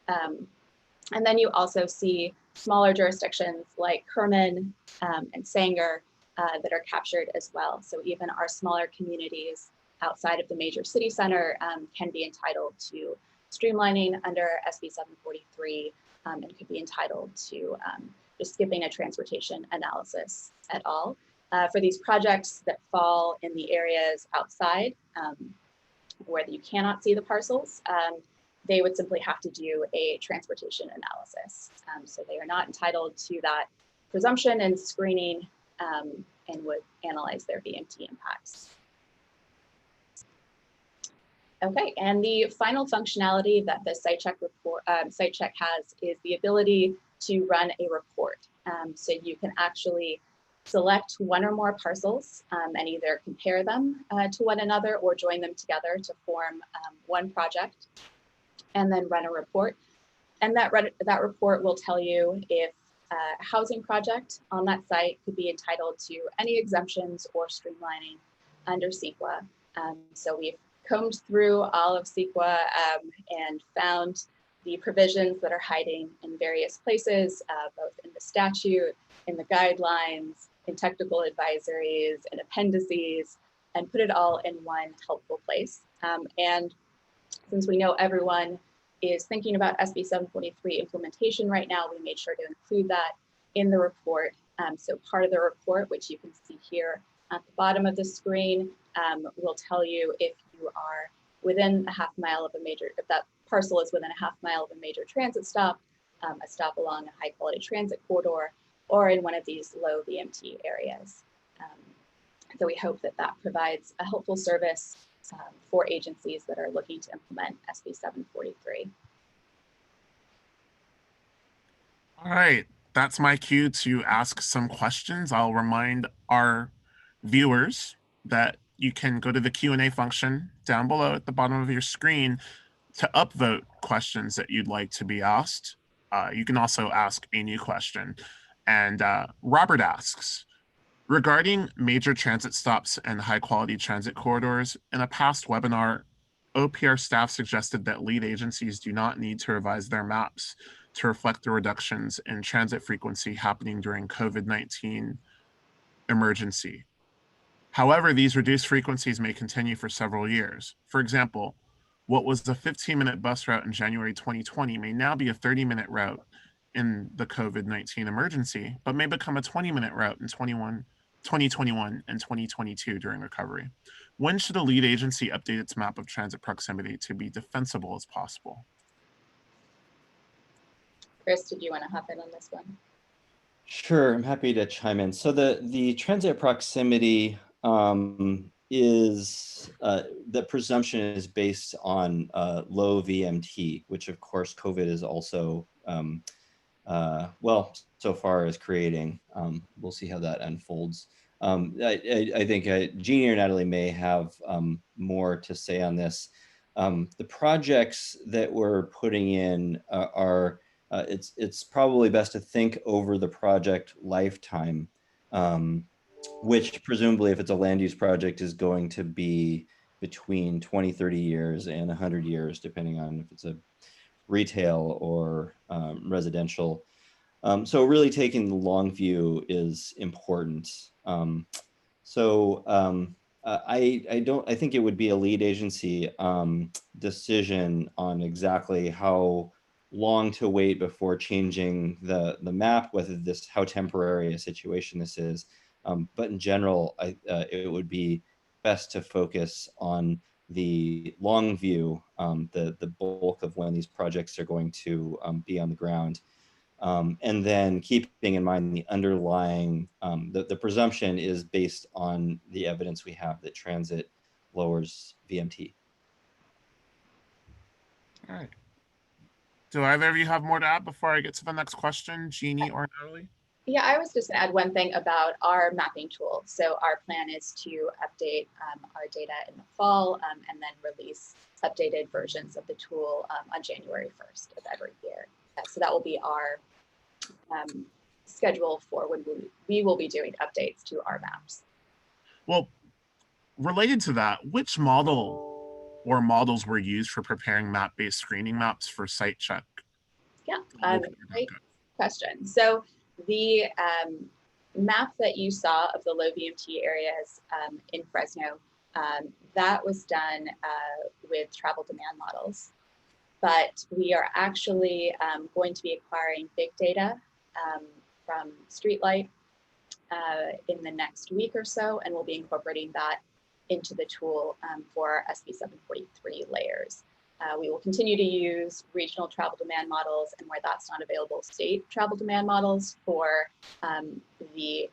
Speaker 3: And then you also see smaller jurisdictions like Kerman and Sanger that are captured as well. So even our smaller communities outside of the major city center can be entitled to streamlining under SB 743 and could be entitled to just skipping a transportation analysis at all. For these projects that fall in the areas outside where you cannot see the parcels, they would simply have to do a transportation analysis. So they are not entitled to that presumption and screening and would analyze their VMT impacts. Okay, and the final functionality that the site check has is the ability to run a report. So you can actually select one or more parcels and either compare them to one another or join them together to form one project, and then run a report. And that report will tell you if a housing project on that site could be entitled to any exemptions or streamlining under CEQA. So we've combed through all of CEQA and found the provisions that are hiding in various places, both in the statute, in the guidelines, in technical advisories, and appendices, and put it all in one helpful place. And since we know everyone is thinking about SB 743 implementation right now, we made sure to include that in the report. So part of the report, which you can see here at the bottom of the screen, will tell you if you are within a half mile of a major, if that parcel is within a half mile of a major transit stop, a stop along a high quality transit corridor, or in one of these low VMT areas. So we hope that that provides a helpful service for agencies that are looking to implement SB 743.
Speaker 1: All right, that's my cue to ask some questions. I'll remind our viewers that you can go to the Q&A function down below at the bottom of your screen to upvote questions that you'd like to be asked. You can also ask a new question. And Robert asks, regarding major transit stops and high quality transit corridors, in a past webinar, OPR staff suggested that lead agencies do not need to revise their maps to reflect the reductions in transit frequency happening during COVID-19 emergency. However, these reduced frequencies may continue for several years. For example, what was a 15-minute bus route in January 2020 may now be a 30-minute route in the COVID-19 emergency, but may become a 20-minute route in 2021 and 2022 during recovery. When should a lead agency update its map of transit proximity to be defensible as possible?
Speaker 3: Chris, did you want to hop in on this one?
Speaker 4: Sure, I'm happy to chime in. So the transit proximity is the presumption is based on low VMT, which of course COVID is also well, so far is creating. We'll see how that unfolds. I think Jeannie or Natalie may have more to say on this. The projects that we're putting in are it's probably best to think over the project lifetime, which presumably if it's a land use project is going to be between 20, 30 years and 100 years, depending on if it's a retail or residential. So really taking the long view is important. I think it would be a lead agency decision on exactly how long to wait before changing the map, whether how temporary a situation this is. But in general, it would be best to focus on the long view, the bulk of when these projects are going to be on the ground. And then keeping in mind the underlying, the presumption is based on the evidence we have that transit lowers VMT.
Speaker 1: All right. Do either of you have more to add before I get to the next question, Jeannie or Natalie?
Speaker 3: Yeah, I was just gonna add one thing about our mapping tool. So our plan is to update our data in the fall and then release updated versions of the tool on January 1st of every year. So that will be our schedule for when we will be doing updates to our maps.
Speaker 1: Well, related to that, which model or models were used for preparing map-based screening maps for site check?
Speaker 3: Yeah, great question. So the map that you saw of the low VMT areas in Fresno, that was done with travel demand models. but we are actually going to be acquiring big data from Streetlight in the next week or so, and we'll be incorporating that into the tool for SB 743 layers. We will continue to use regional travel demand models, and where that's not available, state travel demand models for the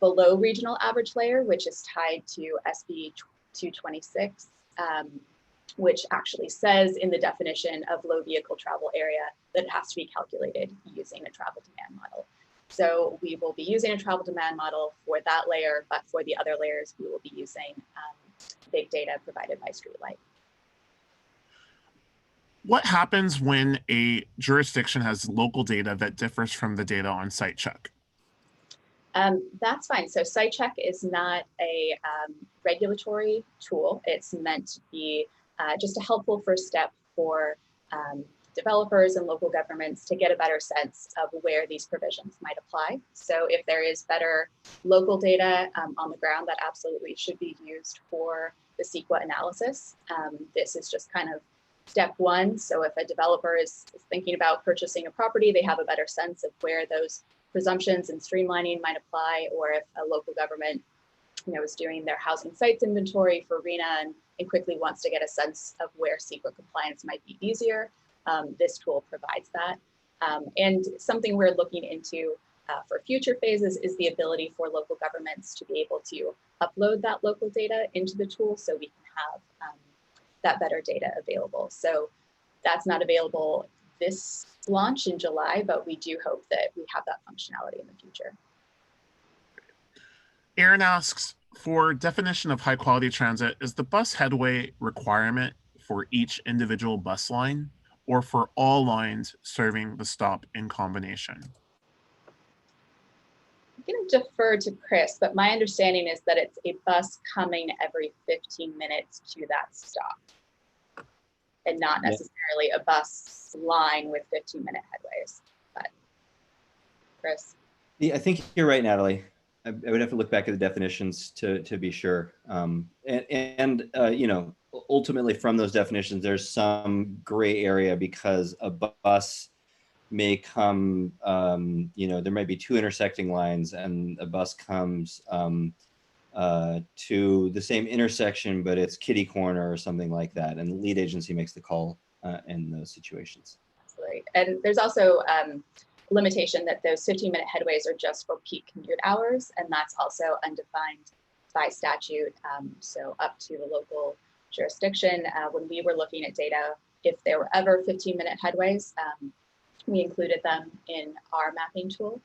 Speaker 3: below regional average layer, which is tied to SB 226, which actually says in the definition of low vehicle travel area that it has to be calculated using a travel demand model. So we will be using a travel demand model for that layer, but for the other layers, we will be using big data provided by Streetlight.
Speaker 1: What happens when a jurisdiction has local data that differs from the data on site check?
Speaker 3: That's fine. So site check is not a regulatory tool. It's meant to be just a helpful first step for developers and local governments to get a better sense of where these provisions might apply. So if there is better local data on the ground, that absolutely should be used for the CEQA analysis. This is just kind of step one. So if a developer is thinking about purchasing a property, they have a better sense of where those presumptions and streamlining might apply, or if a local government is doing their housing sites inventory for RENA and quickly wants to get a sense of where CEQA compliance might be easier, this tool provides that. And something we're looking into for future phases is the ability for local governments to be able to upload that local data into the tool so we can have that better data available. So that's not available this launch in July, but we do hope that we have that functionality in the future.
Speaker 1: Aaron asks, for definition of high quality transit, is the bus headway requirement for each individual bus line or for all lines serving the stop in combination?
Speaker 3: I'm going to defer to Chris, but my understanding is that it's a bus coming every 15 minutes to that stop, and not necessarily a bus line with 15-minute headways. But Chris?
Speaker 4: Yeah, I think you're right, Natalie. I would have to look back at the definitions to be sure. Ultimately from those definitions, there's some gray area because a bus may come, there might be two intersecting lines and a bus comes to the same intersection, but it's kitty corner or something like that. And the lead agency makes the call in those situations.
Speaker 3: Absolutely. And there's also limitation that those 15-minute headways are just for peak commute hours, and that's also undefined by statute, so up to the local jurisdiction. When we were looking at data, if there were ever 15-minute headways, we included them in our mapping tool,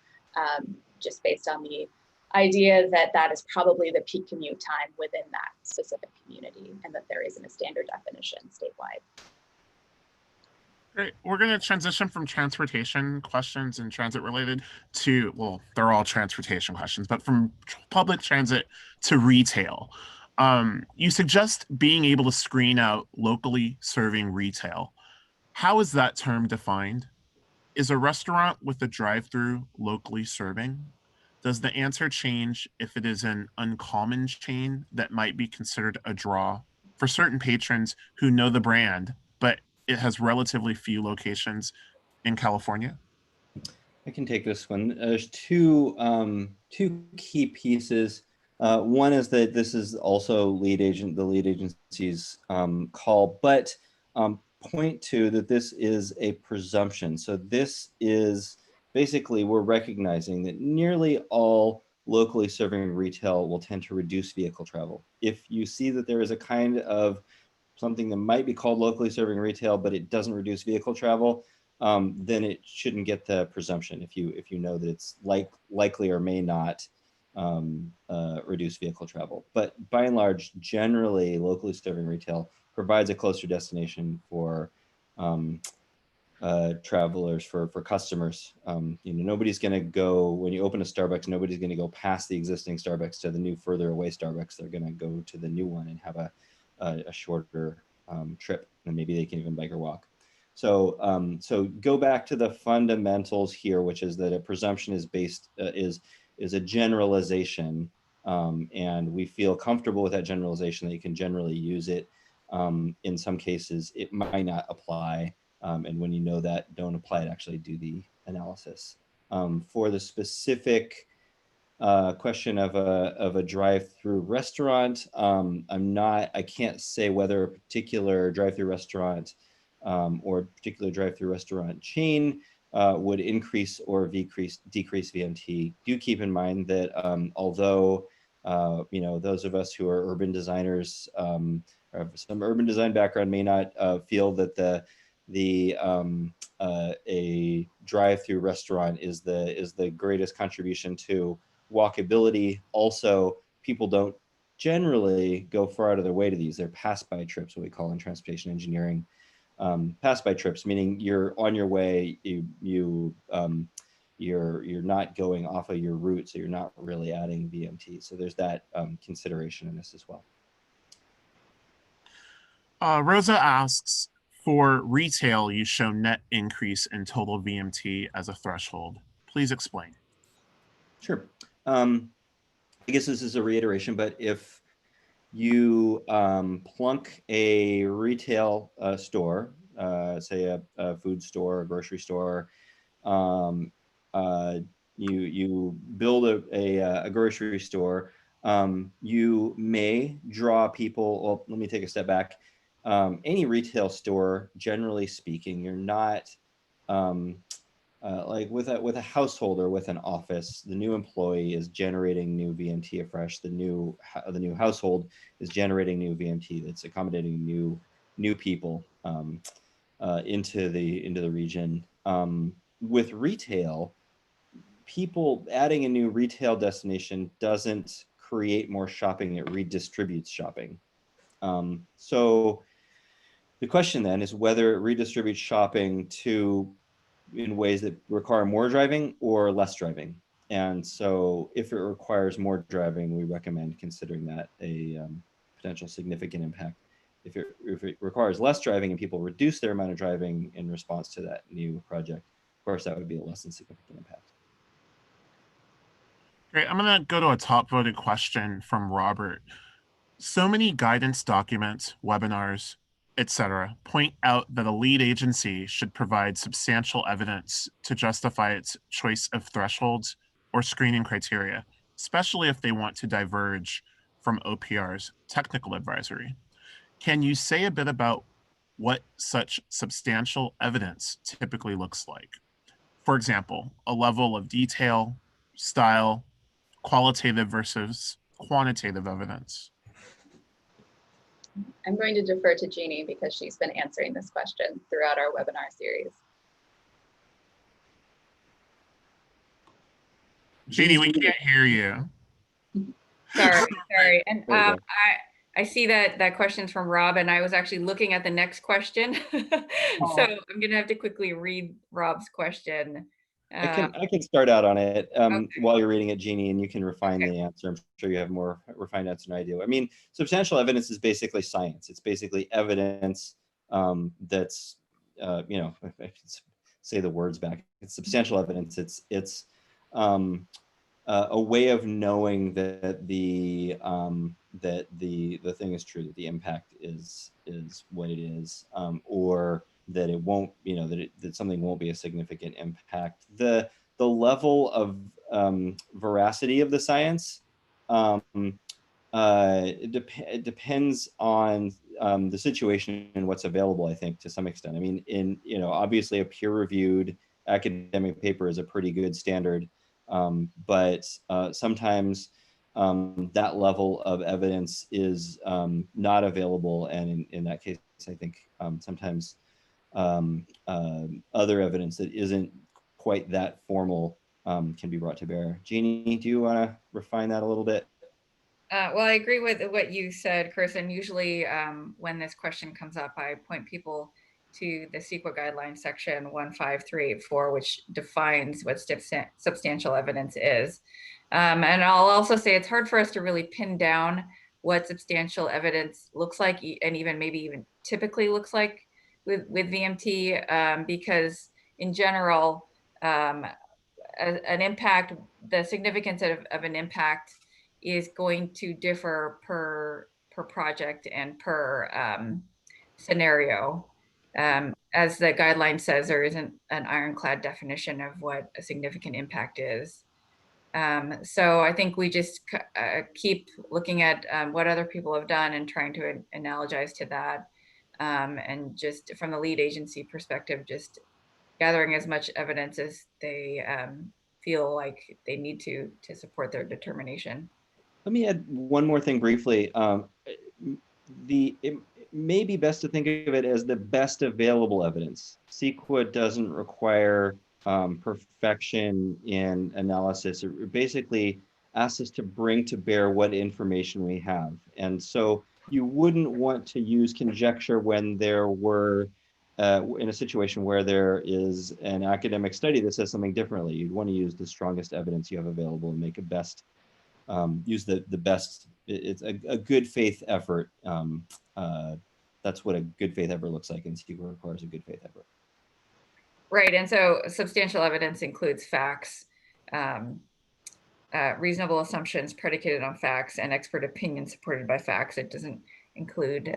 Speaker 3: just based on the idea that that is probably the peak commute time within that specific community, and that there isn't a standard definition statewide.
Speaker 1: Great. We're going to transition from transportation questions and transit related to, well, they're all transportation questions, but from public transit to retail. You suggest being able to screen out locally serving retail. How is that term defined? Is a restaurant with a drive-through locally serving? Does the answer change if it is an uncommon chain that might be considered a draw for certain patrons who know the brand, but it has relatively few locations in California?
Speaker 4: I can take this one. There's two key pieces. One is that this is also the lead agency's call, but point to that this is a presumption. So this is basically, we're recognizing that nearly all locally serving retail will tend to reduce vehicle travel. If you see that there is a kind of something that might be called locally serving retail, but it doesn't reduce vehicle travel, then it shouldn't get the presumption if you know that it's likely or may not reduce vehicle travel. But by and large, generally, locally serving retail provides a closer destination for travelers, for customers. Nobody's going to go, when you open a Starbucks, nobody's going to go past the existing Starbucks to the new further away Starbucks. They're going to go to the new one and have a shorter trip, and maybe they can even bike or walk. So go back to the fundamentals here, which is that a presumption is based is a generalization, and we feel comfortable with that generalization that you can generally use it. In some cases, it might not apply And when you know that, don't apply it, actually do the analysis. For the specific question of a drive-through restaurant, I can't say whether a particular drive-through restaurant or a particular drive-through restaurant chain would increase or decrease VMT. Do keep in mind that although those of us who are urban designers or have some urban design background may not feel that a drive-through restaurant is the greatest contribution to walkability. Also, people don't generally go far out of their way to these. They're pass-by trips, what we call in transportation engineering. Pass-by trips, meaning you're on your way, you're not going off of your route, so you're not really adding VMT. So there's that consideration in this as well.
Speaker 1: Rosa asks, for retail, you show net increase in total VMT as a threshold. Please explain.
Speaker 4: Sure. I guess this is a reiteration, but if you plunk a retail store, say a food store, a grocery store, you build a grocery store, you may draw people. Well, let me take a step back. Any retail store, generally speaking, you're not like with a household or with an office, the new employee is generating new VMT afresh. The new household is generating new VMT that's accommodating new people into the region. With retail, people adding a new retail destination doesn't create more shopping; it redistributes shopping. So the question then is whether it redistributes shopping in ways that require more driving or less driving. And so if it requires more driving, we recommend considering that a potential significant impact. If it requires less driving and people reduce their amount of driving in response to that new project, of course, that would be a less than significant impact.
Speaker 1: Great. I'm going to go to a top voted question from Robert. So many guidance documents, webinars, etc., point out that a lead agency should provide substantial evidence to justify its choice of thresholds or screening criteria, especially if they want to diverge from OPR's technical advisory. Can you say a bit about what such substantial evidence typically looks like? For example, a level of detail, style, qualitative versus quantitative evidence.
Speaker 3: I'm going to defer to Jeannie because she's been answering this question throughout our webinar series.
Speaker 1: Jeannie, we can't hear you.
Speaker 2: Sorry. And I see that question's from Rob, and I was actually looking at the next question. So I'm gonna have to quickly read Rob's question.
Speaker 4: I can start out on it
Speaker 2: Okay.
Speaker 4: while you're reading it, Jeannie, and you can refine the answer. I'm sure you have more refined answer than I do. I mean, substantial evidence is basically science. It's basically evidence that's, if I can say the words back, it's substantial evidence. It's a way of knowing that the thing is true, that the impact is what it is, or that it won't, that something won't be a significant impact. The level of veracity of the science, it depends on the situation and what's available, I think, to some extent. I mean, obviously a peer-reviewed academic paper is a pretty good standard, but sometimes that level of evidence is not available. And in that case, I think sometimes other evidence that isn't quite that formal can be brought to bear. Jeannie, do you want to refine that a little bit?
Speaker 2: Well, I agree with what you said, Chris, and usually when this question comes up, I point people to the CEQA guidelines section 15384, which defines what substantial evidence is. And I'll also say it's hard for us to really pin down what substantial evidence looks like, and maybe even typically looks like with VMT, because in general, an impact, the significance of an impact is going to differ per project and per scenario. As the guideline says, there isn't an ironclad definition of what a significant impact is. So I think we just keep looking at what other people have done and trying to analogize to that. And just from the lead agency perspective, just gathering as much evidence as they feel like they need to support their determination.
Speaker 4: Let me add one more thing briefly. It may be best to think of it as the best available evidence. CEQA doesn't require perfection in analysis. It basically asks us to bring to bear what information we have. And so you wouldn't want to use conjecture when there were, in a situation where there is an academic study that says something differently. You'd want to use the strongest evidence you have available and make a best, use the best, it's a good faith effort. That's what a good faith effort looks like, and CEQA requires a good faith effort.
Speaker 2: Right, and so substantial evidence includes facts, reasonable assumptions predicated on facts, and expert opinion supported by facts. It doesn't include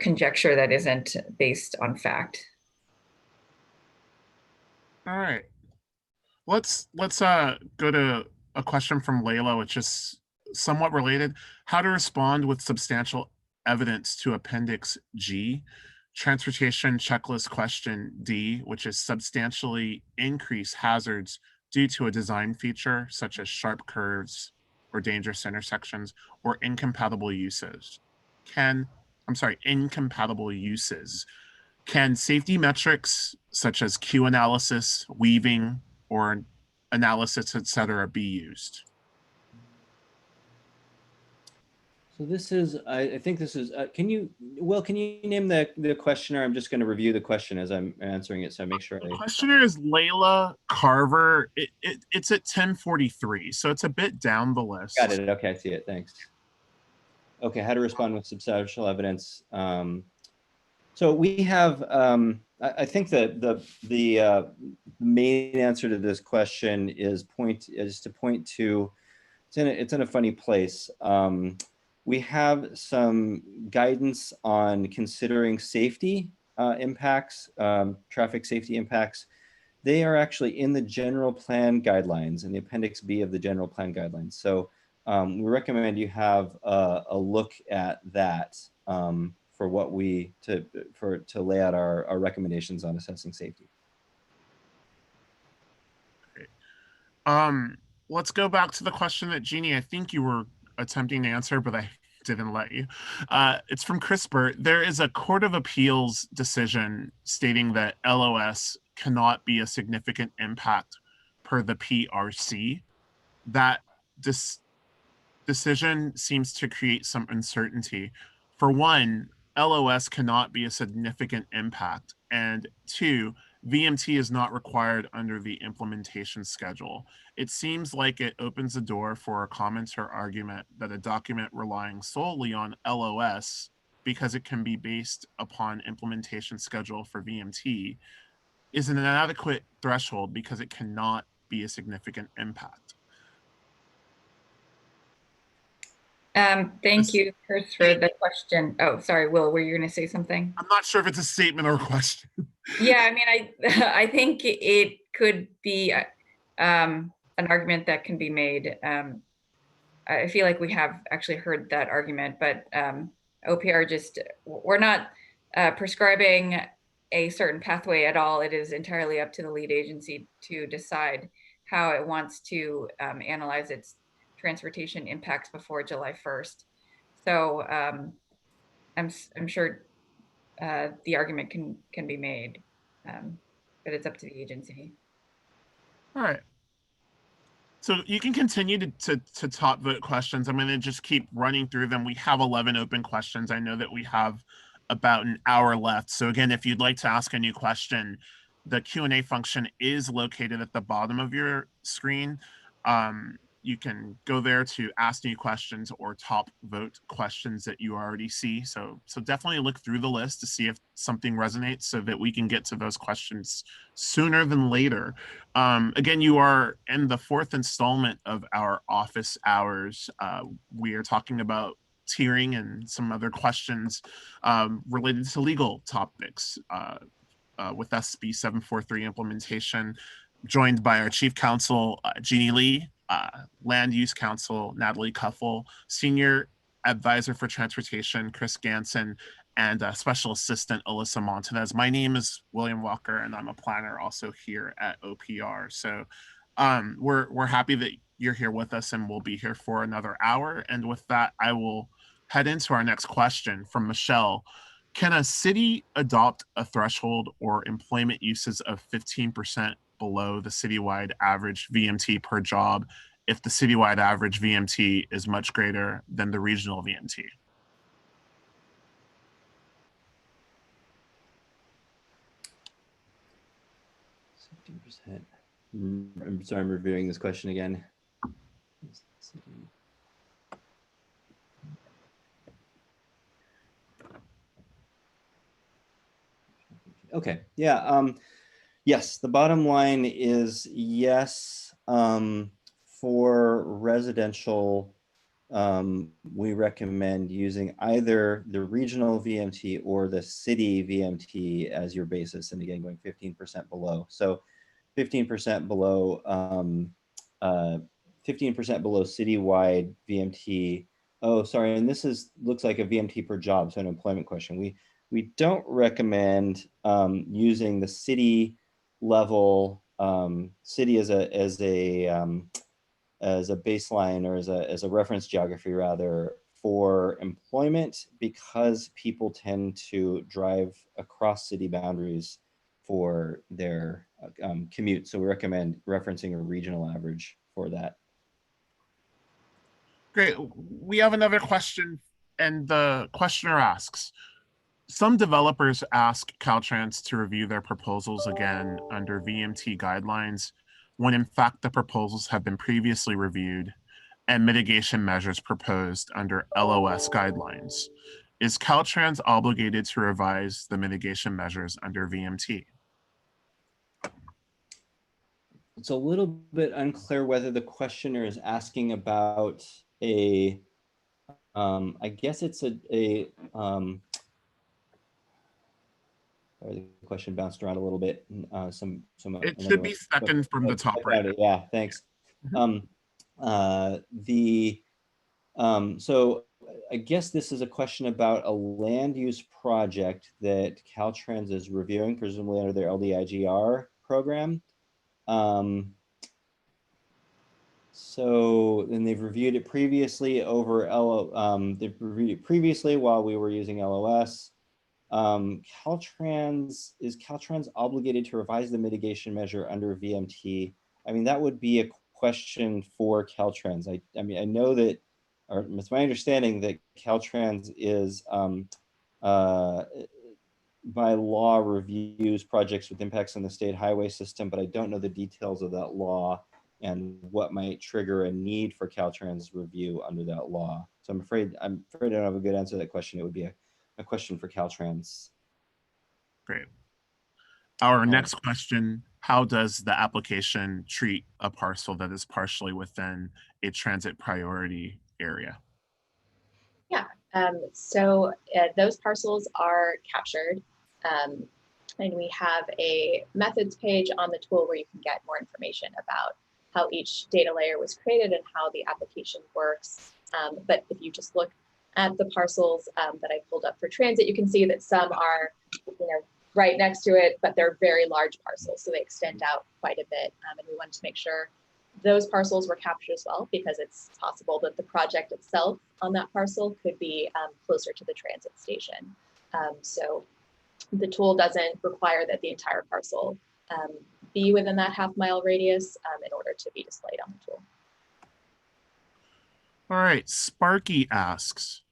Speaker 2: conjecture that isn't based on fact.
Speaker 1: All right. Let's go to a question from Layla, which is somewhat related. How to respond with substantial evidence to Appendix G, Transportation Checklist Question D, which is substantially increase hazards due to a design feature such as sharp curves or dangerous intersections or incompatible uses. Incompatible uses. Can safety metrics such as Q analysis, weaving, or analysis, etc., be used?
Speaker 4: So this is, I think this is, can you name the questioner? I'm just going to review the question as I'm answering it, so I make sure
Speaker 1: The questioner is Layla Carver. It's at 1043, so it's a bit down the list.
Speaker 4: Got it. Okay, I see it. Thanks. Okay, how to respond with substantial evidence. So we have, I think that the main answer to this question is to point to, it's in a funny place. We have some guidance on considering safety impacts, traffic safety impacts. They are actually in the general plan guidelines, in the Appendix B of the general plan guidelines. So we recommend you have a look at that for what to lay out our recommendations on assessing safety.
Speaker 1: Great. Let's go back to the question that Jeannie, I think you were attempting to answer, but I didn't let you. It's from CRISPR. There is a Court of Appeals decision stating that LOS cannot be a significant impact per the PRC. That decision seems to create some uncertainty. For one, LOS cannot be a significant impact. And two, VMT is not required under the implementation schedule. It seems like it opens the door for a comment or argument that a document relying solely on LOS, because it can be based upon implementation schedule for VMT, is an inadequate threshold because it cannot be a significant impact.
Speaker 2: Thank you, Chris, for the question. Oh, sorry, Will, were you going to say something?
Speaker 1: I'm not sure if it's a statement or a question.
Speaker 2: Yeah, I mean, I think it could be an argument that can be made. I feel like we have actually heard that argument, but OPR we're not prescribing a certain pathway at all. It is entirely up to the lead agency to decide how it wants to analyze its transportation impacts before July 1st. So I'm sure the argument can be made, but it's up to the agency.
Speaker 1: All right. So you can continue to top vote questions. I'm going to just keep running through them. We have 11 open questions. I know that we have about an hour left. So again, if you'd like to ask a new question, the Q&A function is located at the bottom of your screen. You can go there to ask new questions or top vote questions that you already see. So definitely look through the list to see if something resonates so that we can get to those questions sooner than later. Again, you are in the fourth installment of our office hours. We are talking about tiering and some other questions related to legal topics with SB 743 implementation, joined by our Chief Counsel, Jeannie Lee, Land Use Counsel, Natalie Cuffel, Senior Advisor for Transportation, Chris Ganson, and Special Assistant, Alyssa Montanez. My name is William Walker, and I'm a planner also here at OPR. So we're happy that you're here with us, and we'll be here for another hour. And with that, I will head into our next question from Michelle. Can a city adopt a threshold or employment uses of 15% below the citywide average VMT per job if the citywide average VMT is much greater than the regional VMT?
Speaker 4: I'm sorry, I'm reviewing this question again. Okay, yeah, yes, the bottom line is yes. For residential, we recommend using either the regional VMT or the city VMT as your basis, and again, going 15% below. So 15% below 15% below citywide VMT. Oh, sorry, and this looks like a VMT per job, so an employment question. We don't recommend using the city level, city as a baseline, or as a reference geography rather, for employment, because people tend to drive across city boundaries for their commute. So we recommend referencing a regional average for that.
Speaker 1: Great. We have another question, and the questioner asks, some developers ask Caltrans to review their proposals again under VMT guidelines, when in fact the proposals have been previously reviewed and mitigation measures proposed under LOS guidelines. Is Caltrans obligated to revise the mitigation measures under VMT?
Speaker 4: It's a little bit unclear whether the questioner is asking about a, I guess it's the question bounced around a little bit.
Speaker 1: It should be second from the top right.
Speaker 4: Yeah, thanks. So I guess this is a question about a land use project that Caltrans is reviewing, presumably under their LDIGR program. So then they've reviewed it previously over they've reviewed it previously while we were using LOS. Is Caltrans obligated to revise the mitigation measure under VMT? I mean, that would be a question for Caltrans. I mean, I know that, or it's my understanding that Caltrans is by law reviews projects with impacts on the state highway system, but I don't know the details of that law and what might trigger a need for Caltrans review under that law. So I'm afraid I don't have a good answer to that question. It would be a question for Caltrans.
Speaker 1: Great. Our next question, how does the application treat a parcel that is partially within a transit priority area?
Speaker 3: Yeah, so those parcels are captured, and we have a methods page on the tool where you can get more information about how each data layer was created and how the application works. But if you just look at the parcels that I pulled up for transit, you can see that some are, right next to it, but they're very large parcels, so they extend out quite a bit. And we wanted to make sure those parcels were captured as well, because it's possible that the project itself on that parcel could be closer to the transit station. So the tool doesn't require that the entire parcel be within that half-mile radius in order to be displayed on the tool.
Speaker 1: All right, Sparky asks,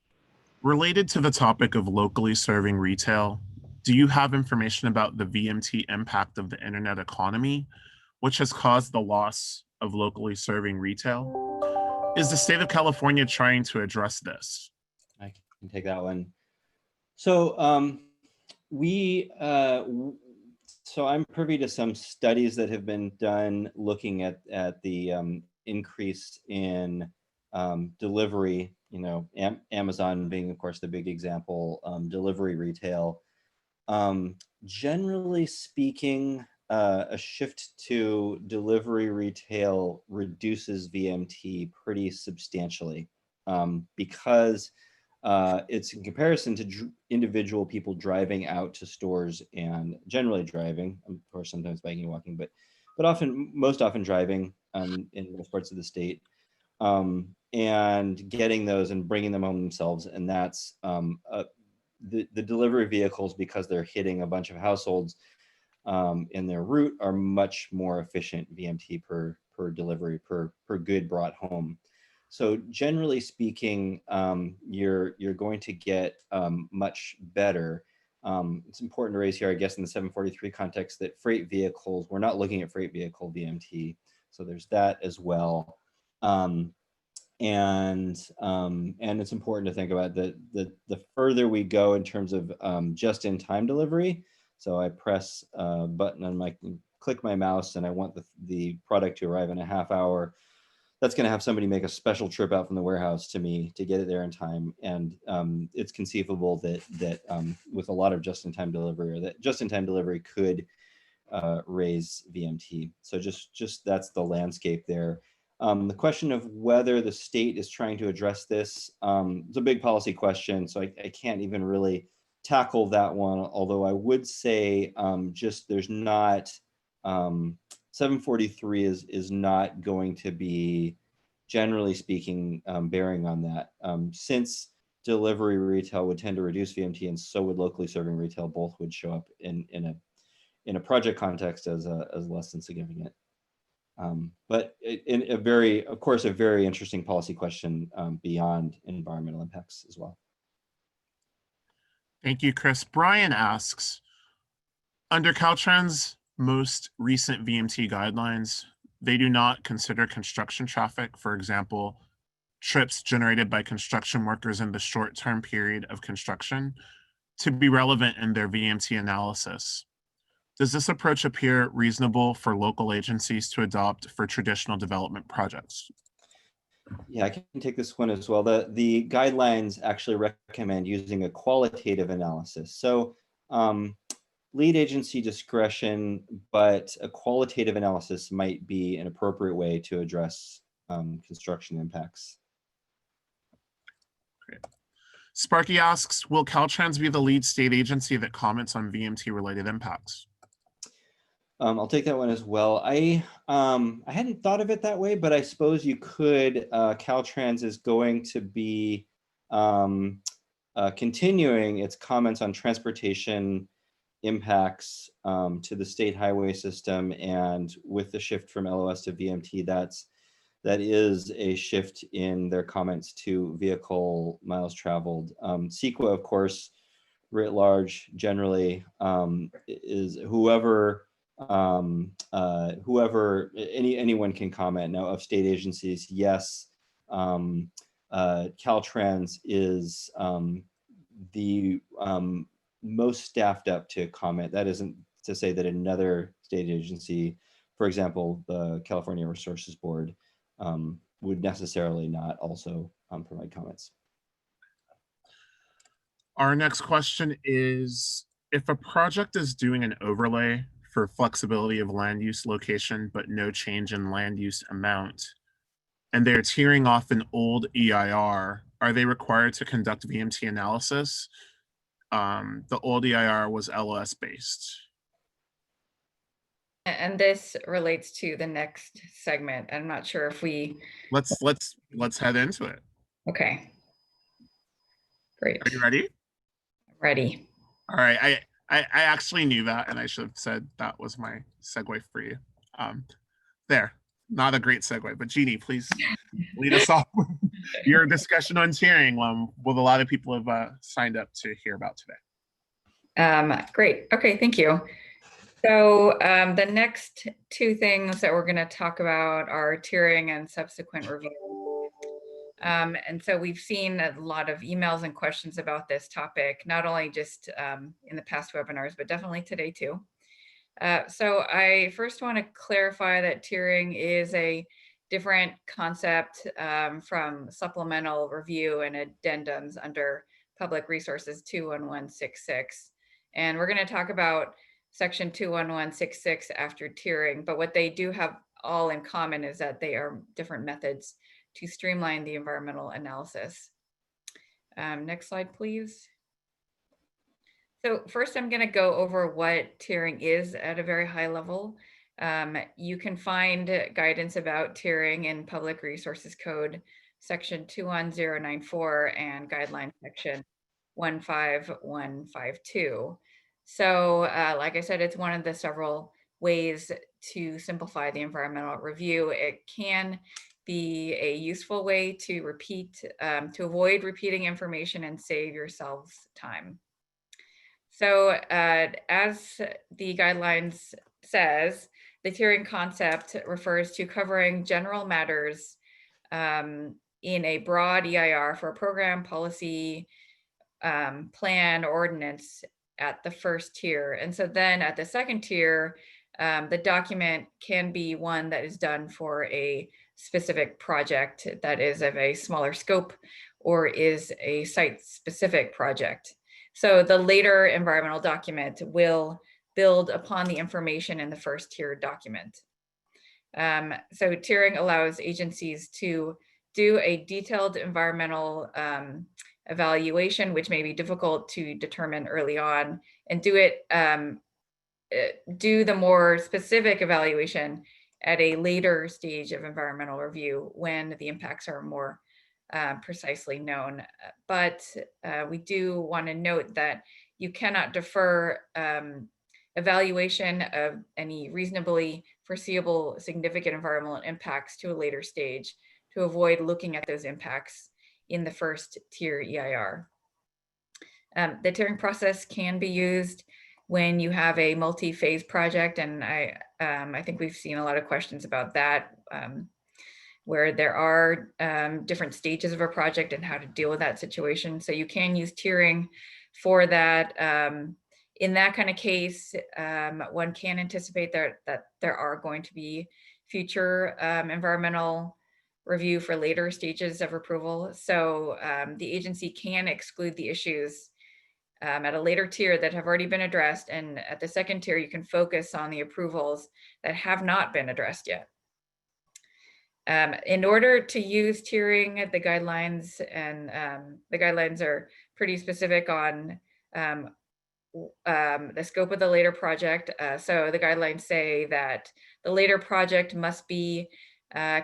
Speaker 1: related to the topic of locally serving retail, do you have information about the VMT impact of the internet economy, which has caused the loss of locally serving retail? Is the state of California trying to address this?
Speaker 4: I can take that one. So so I'm privy to some studies that have been done looking at the increase in delivery Amazon being, of course, the big example, delivery retail. Generally speaking, a shift to delivery retail reduces VMT pretty substantially, because it's in comparison to individual people driving out to stores and generally driving, of course, sometimes biking and walking, but most often driving in most parts of the state, and getting those and bringing them home themselves. And that's the delivery vehicles, because they're hitting a bunch of households in their route, are much more efficient VMT per delivery, per good brought home. So generally speaking, you're going to get much better. It's important to raise here, I guess, in the 743 context, that freight vehicles, we're not looking at freight vehicle VMT. So there's that as well. And it's important to think about the further we go in terms of just-in-time delivery. So I press a button on click my mouse, and I want the product to arrive in a half hour. That's going to have somebody make a special trip out from the warehouse to me to get it there in time. And it's conceivable that with a lot of just-in-time delivery, or that just-in-time delivery could raise VMT. So just that's the landscape there. The question of whether the state is trying to address this, it's a big policy question, so I can't even really tackle that one, although I would say there's not, 743 is not going to be, generally speaking, bearing on that. Since delivery retail would tend to reduce VMT, and so would locally serving retail, both would show up in a project context as less than significant. But in a very interesting policy question beyond environmental impacts as well.
Speaker 1: Thank you, Chris. Brian asks, under Caltrans' most recent VMT guidelines, they do not consider construction traffic, for example, trips generated by construction workers in the short-term period of construction, to be relevant in their VMT analysis. Does this approach appear reasonable for local agencies to adopt for traditional development projects?
Speaker 4: Yeah, I can take this one as well. The guidelines actually recommend using a qualitative analysis. So lead agency discretion, but a qualitative analysis might be an appropriate way to address construction impacts.
Speaker 1: Great. Sparky asks, will Caltrans be the lead state agency that comments on VMT related impacts?
Speaker 4: I'll take that one as well. I hadn't thought of it that way, but I suppose you could. Caltrans is going to be continuing its comments on transportation impacts to the state highway system, and with the shift from LOS to VMT, that is a shift in their comments to vehicle miles traveled. CEQA, of course, writ large, generally is anyone can comment. Now, of state agencies, yes, Caltrans is the most staffed up to comment. That isn't to say that another state agency, for example, the California Resources Board, would necessarily not also provide comments.
Speaker 1: Our next question is, if a project is doing an overlay for flexibility of land use location, but no change in land use amount, and they're tearing off an old EIR, are they required to conduct VMT analysis? The old EIR was LOS based.
Speaker 2: And this relates to the next segment. I'm not sure if we...
Speaker 1: Let's head into it.
Speaker 2: Okay. Great.
Speaker 1: Are you ready?
Speaker 2: Ready.
Speaker 1: All right. I actually knew that, and I should have said that was my segue for you. There, not a great segue, but Jeannie, please lead us off with your discussion on tiering, what a lot of people have signed up to hear about today.
Speaker 2: Great. Okay, thank you. So the next two things that we're going to talk about are tiering and subsequent review. And so we've seen a lot of emails and questions about this topic, not only just in the past webinars, but definitely today too. So I first want to clarify that tiering is a different concept from supplemental review and addendums under Public Resources 21166. And we're going to talk about section 21166 after tiering, but what they do have all in common is that they are different methods to streamline the environmental analysis. Next slide, please. So first, I'm going to go over what tiering is at a very high level. You can find guidance about tiering in Public Resources Code section 21094 and guideline section 15152. So like I said, it's one of the several ways to simplify the environmental review. It can be a useful way to to avoid repeating information and save yourselves time. So as the guidelines says, the tiering concept refers to covering general matters in a broad EIR for a program, policy, plan, ordinance at the first tier. And so then at the second tier, the document can be one that is done for a specific project that is of a smaller scope or is a site-specific project. So the later environmental document will build upon the information in the first tier document. So tiering allows agencies to do a detailed environmental evaluation, which may be difficult to determine early on, and do the more specific evaluation at a later stage of environmental review when the impacts are more precisely known. But we do want to note that you cannot defer evaluation of any reasonably foreseeable significant environmental impacts to a later stage to avoid looking at those impacts in the first tier EIR. The tiering process can be used when you have a multi-phase project, and I think we've seen a lot of questions about that, where there are different stages of a project and how to deal with that situation. So you can use tiering for that. In that kind of case, one can anticipate that there are going to be future environmental review for later stages of approval. So the agency can exclude the issues at a later tier that have already been addressed. And at the second tier, you can focus on the approvals that have not been addressed yet. In order to use tiering, the guidelines are pretty specific on the scope of the later project. So the guidelines say that the later project must be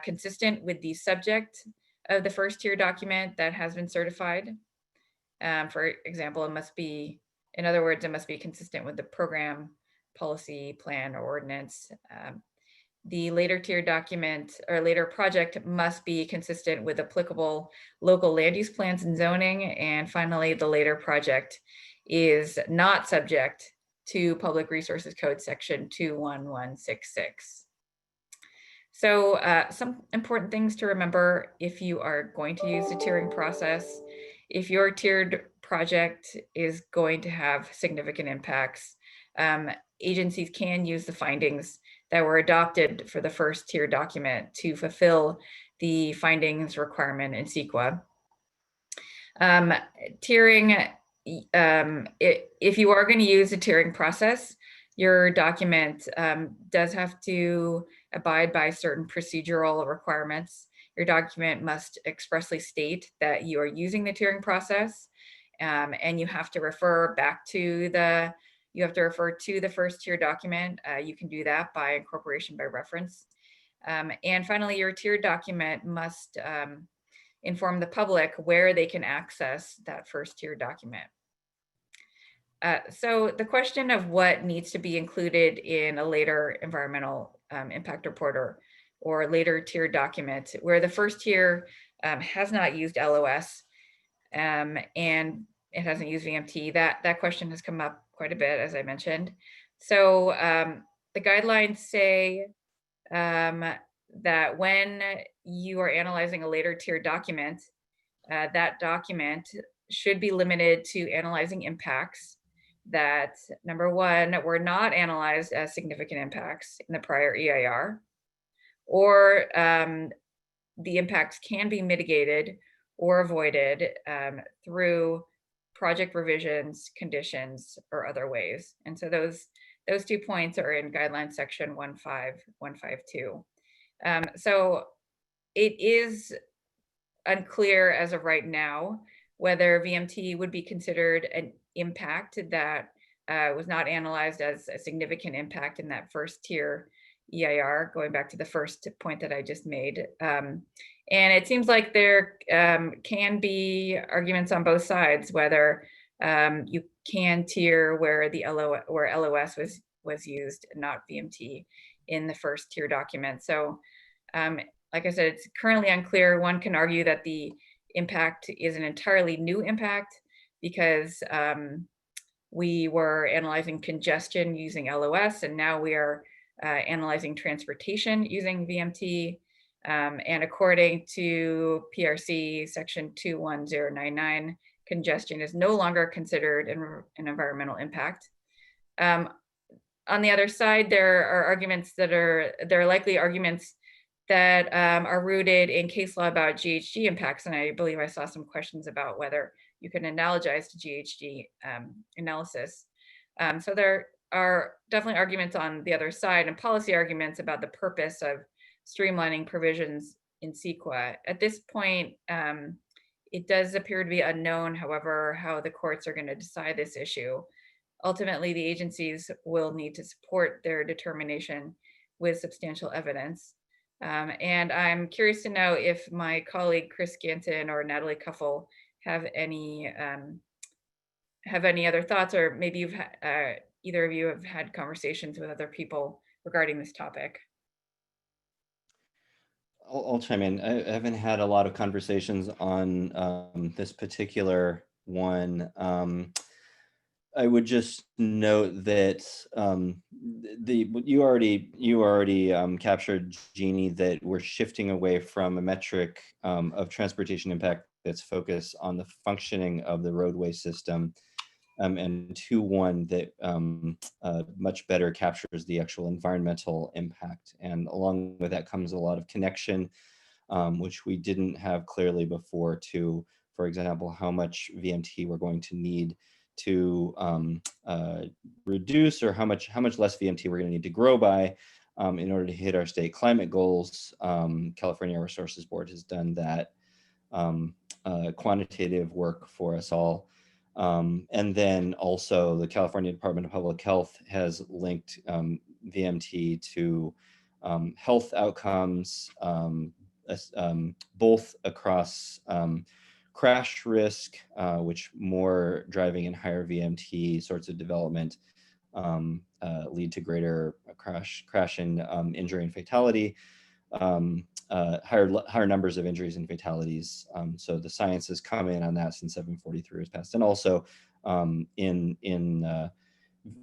Speaker 2: consistent with the subject of the first tier document that has been certified. For example, it must be consistent with the program, policy, plan, or ordinance. The later tier document or later project must be consistent with applicable local land use plans and zoning. And finally, the later project is not subject to Public Resources Code section 21166. So some important things to remember if you are going to use the tiering process. If your tiered project is going to have significant impacts, agencies can use the findings that were adopted for the first tier document to fulfill the findings requirement in CEQA. Tiering, if you are going to use a tiering process, your document does have to abide by certain procedural requirements. Your document must expressly state that you are using the tiering process, and you have to refer back to the first tier document. You can do that by incorporation by reference. And finally, your tier document must inform the public where they can access that first tier document. So the question of what needs to be included in a later environmental impact report or later tier document where the first tier has not used LOS and it hasn't used VMT, that question has come up quite a bit, as I mentioned. So the guidelines say that when you are analyzing a later tier document, that document should be limited to analyzing impacts that, number one, were not analyzed as significant impacts in the prior EIR, or the impacts can be mitigated or avoided through project revisions, conditions, or other ways. And so those 2 points are in guidelines section 15152. So it is unclear as of right now whether VMT would be considered an impact that was not analyzed as a significant impact in that first tier EIR, going back to the first point that I just made. And it seems like there can be arguments on both sides, whether you can tier where the LOS was used, not VMT, in the first tier document. So like I said, it's currently unclear. One can argue that the impact is an entirely new impact because we were analyzing congestion using LOS, and now we are analyzing transportation using VMT. And according to PRC section 21099, congestion is no longer considered an environmental impact. On the other side, there are arguments there are likely arguments that are rooted in case law about GHG impacts. And I believe I saw some questions about whether you can analogize to GHG analysis. So there are definitely arguments on the other side and policy arguments about the purpose of streamlining provisions in CEQA. At this point, it does appear to be unknown, however, how the courts are going to decide this issue. Ultimately, the agencies will need to support their determination with substantial evidence. And I'm curious to know if my colleague Chris Ganton or Natalie Kuffel have any other thoughts, or maybe you've either of you have had conversations with other people regarding this topic.
Speaker 4: I'll chime in. I haven't had a lot of conversations on this particular one. I would just note that you already captured, Jeannie, that we're shifting away from a metric of transportation impact that's focused on the functioning of the roadway system, and to one that much better captures the actual environmental impact. And along with that comes a lot of connection, which we didn't have clearly before, to, for example, how much VMT we're going to need to reduce, or how much less VMT we're going to need to grow by in order to hit our state climate goals. California Air Resources Board has done that quantitative work for us all. And then also the California Department of Public Health has linked VMT to health outcomes, both across crash risk, which more driving and higher VMT sorts of development lead to greater crash and injury and fatality, higher numbers of injuries and fatalities. So the science has come in on that since 743 was passed. And also in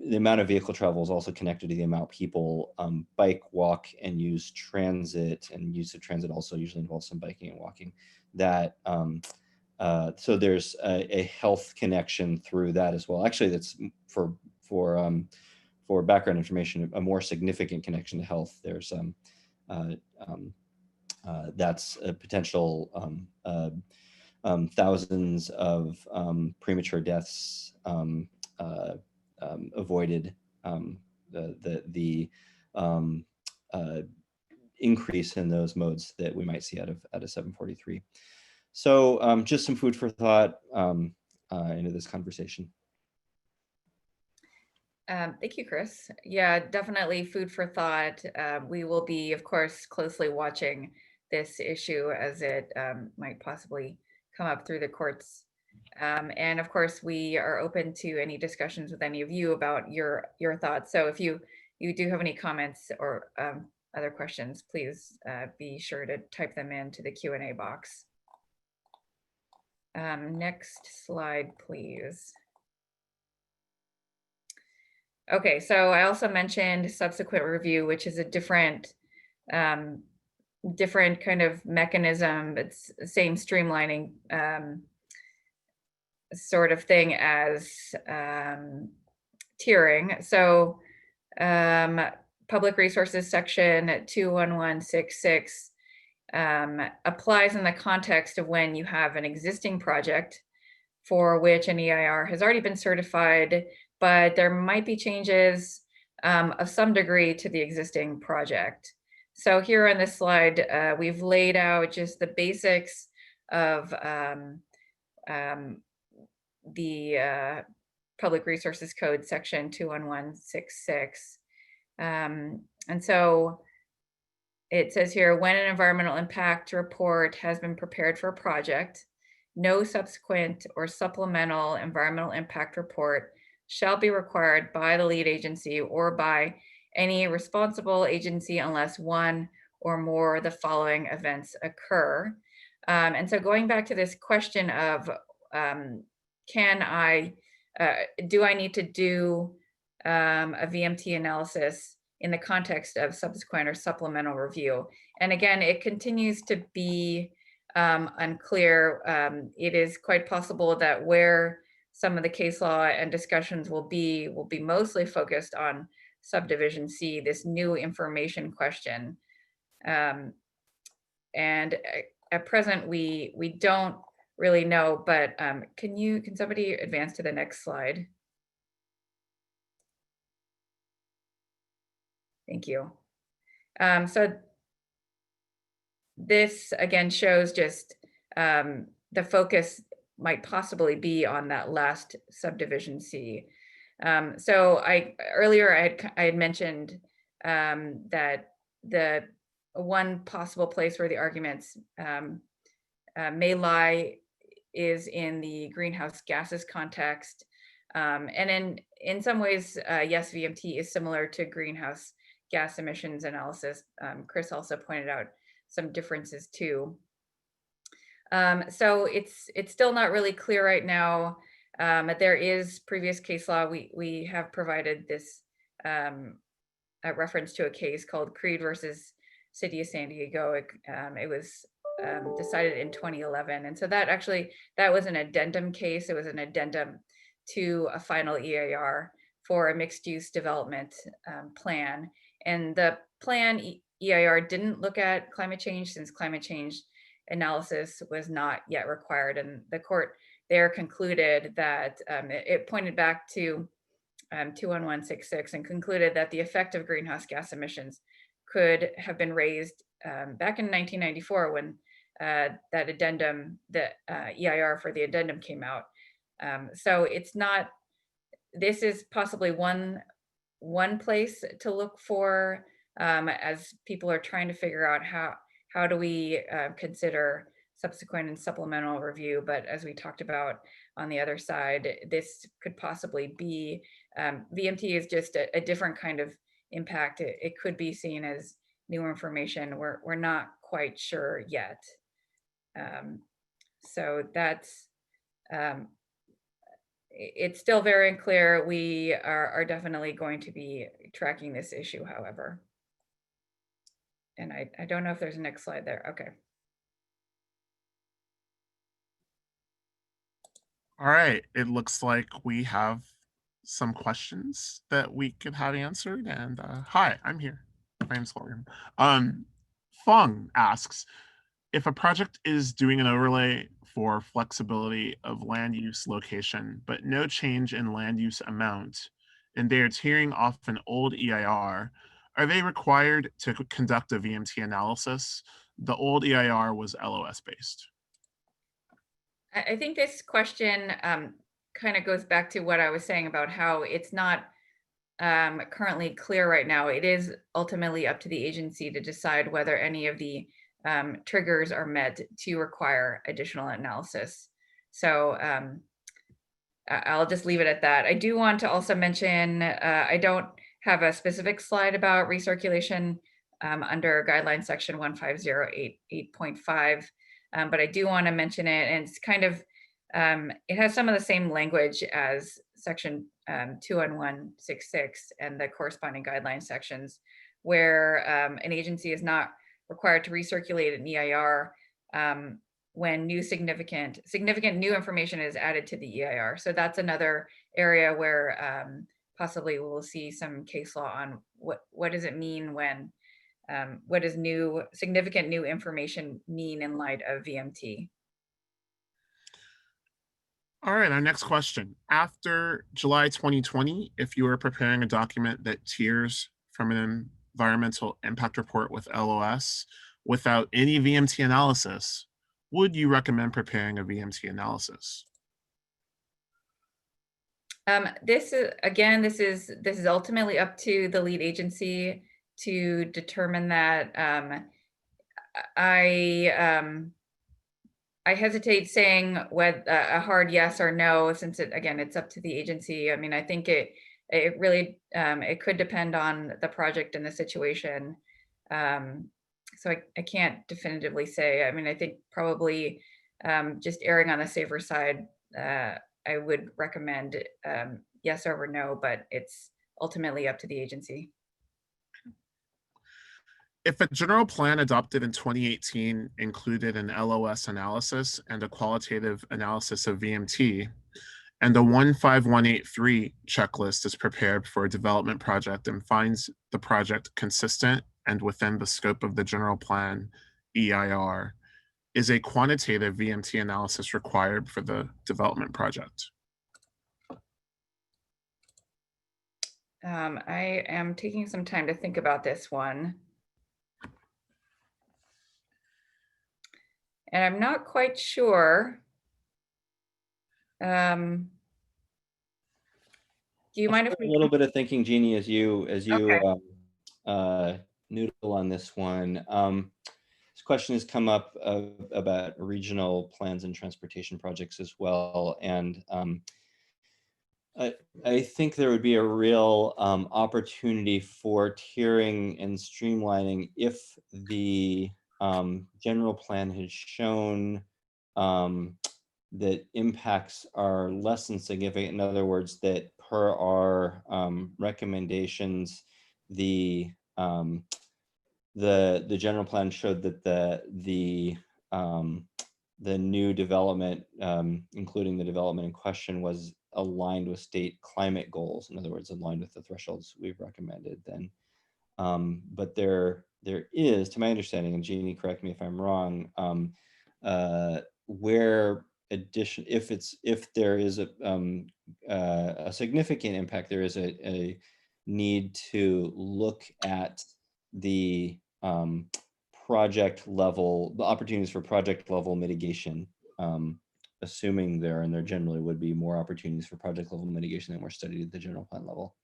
Speaker 4: the amount of vehicle travel is also connected to the amount people bike, walk, and use transit, and use of transit also usually involves some biking and walking. That so there's a health connection through that as well. Actually, that's for background information, a more significant connection to health. There's that's a potential thousands of premature deaths avoided, the increase in those modes that we might see out of 743. So just some food for thought into this conversation.
Speaker 2: Thank you, Chris. Yeah, definitely food for thought. We will be, of course, closely watching this issue as it might possibly come up through the courts. And of course, we are open to any discussions with any of you about your thoughts. So if you do have any comments or other questions, please be sure to type them into the Q&A box. Next slide, please. Okay, so I also mentioned subsequent review, which is a different kind of mechanism. It's the same streamlining sort of thing as tiering. So Public Resources Section 21166 applies in the context of when you have an existing project for which an EIR has already been certified, but there might be changes of some degree to the existing project. So here on this slide, we've laid out just the basics of the Public Resources Code Section 21166. And so it says here, when an environmental impact report has been prepared for a project, no subsequent or supplemental environmental impact report shall be required by the lead agency or by any responsible agency unless one or more of the following events occur. And so going back to this question of, do I need to do a VMT analysis in the context of subsequent or supplemental review? And again, it continues to be unclear. It is quite possible that where some of the case law and discussions will be mostly focused on subdivision C, this new information question. And at present, we don't really know, but can somebody advance to the next slide? Thank you. So this again shows just the focus might possibly be on that last subdivision C. So earlier I had mentioned that the one possible place where the arguments may lie is in the greenhouse gases context. And in some ways, yes, VMT is similar to greenhouse gas emissions analysis. Chris also pointed out some differences too. So it's still not really clear right now. There is previous case law. We have provided this a reference to a case called Creed versus City of San Diego. It was decided in 2011. And so that was an addendum case. It was an addendum to a final EIR for a mixed use development plan. And the plan EIR didn't look at climate change, since climate change analysis was not yet required. And the court there concluded that it pointed back to 21166 and concluded that the effect of greenhouse gas emissions could have been raised back in 1994 when that addendum, the EIR for the addendum came out. So it's not, this is possibly one place to look for as people are trying to figure out how do we consider subsequent and supplemental review. But as we talked about on the other side, this could possibly be, VMT is just a different kind of impact. It could be seen as new information. We're not quite sure yet. So that's, it's still very unclear. We are definitely going to be tracking this issue, however. And I don't know if there's a next slide there. Okay.
Speaker 1: All right, it looks like we have some questions that we could have answered. And hi, I'm here. My name's William. Fung asks, if a project is doing an overlay for flexibility of land use location, but no change in land use amount, and they are tearing off an old EIR, are they required to conduct a VMT analysis? The old EIR was LOS based.
Speaker 2: I think this question kind of goes back to what I was saying about how it's not currently clear right now. It is ultimately up to the agency to decide whether any of the triggers are met to require additional analysis. So I'll just leave it at that. I do want to also mention, I don't have a specific slide about recirculation under guideline section 15088.5, but I do want to mention it, and it's kind of, it has some of the same language as section 21166 and the corresponding guideline sections, where an agency is not required to recirculate an EIR when new significant new information is added to the EIR. So that's another area where possibly we'll see some case law on what does it mean when, what does significant new information mean in light of VMT?
Speaker 1: All right, our next question. After July 2020, if you were preparing a document that tiers from an environmental impact report with LOS without any VMT analysis, would you recommend preparing a VMT analysis?
Speaker 2: This is ultimately up to the lead agency to determine that. I hesitate saying what a hard yes or no, since it's up to the agency. I mean, I think it really it could depend on the project and the situation. So I can't definitively say. I mean, I think probably just erring on the safer side, I would recommend yes over no, but it's ultimately up to the agency.
Speaker 1: If a general plan adopted in 2018 included an LOS analysis and a qualitative analysis of VMT, and the 15183 checklist is prepared for a development project and finds the project consistent and within the scope of the general plan EIR, is a quantitative VMT analysis required for the development project?
Speaker 2: I am taking some time to think about this one. And I'm not quite sure. Do you mind if
Speaker 4: a little bit of thinking, Jeannie, as you
Speaker 2: Okay.
Speaker 4: noodle on this one? This question has come up about regional plans and transportation projects as well, and I think there would be a real opportunity for tiering and streamlining if the general plan has shown that impacts are less than significant. In other words, that per our recommendations, the general plan showed that the new development, including the development in question, was aligned with state climate goals. In other words, aligned with the thresholds we've recommended. Then, but there is, to my understanding, and Jeannie, correct me if I'm wrong, where if there is a significant impact, there is a need to look at the project level, the opportunities for project level mitigation, assuming there generally would be more opportunities for project level mitigation than were studied at the general plan level.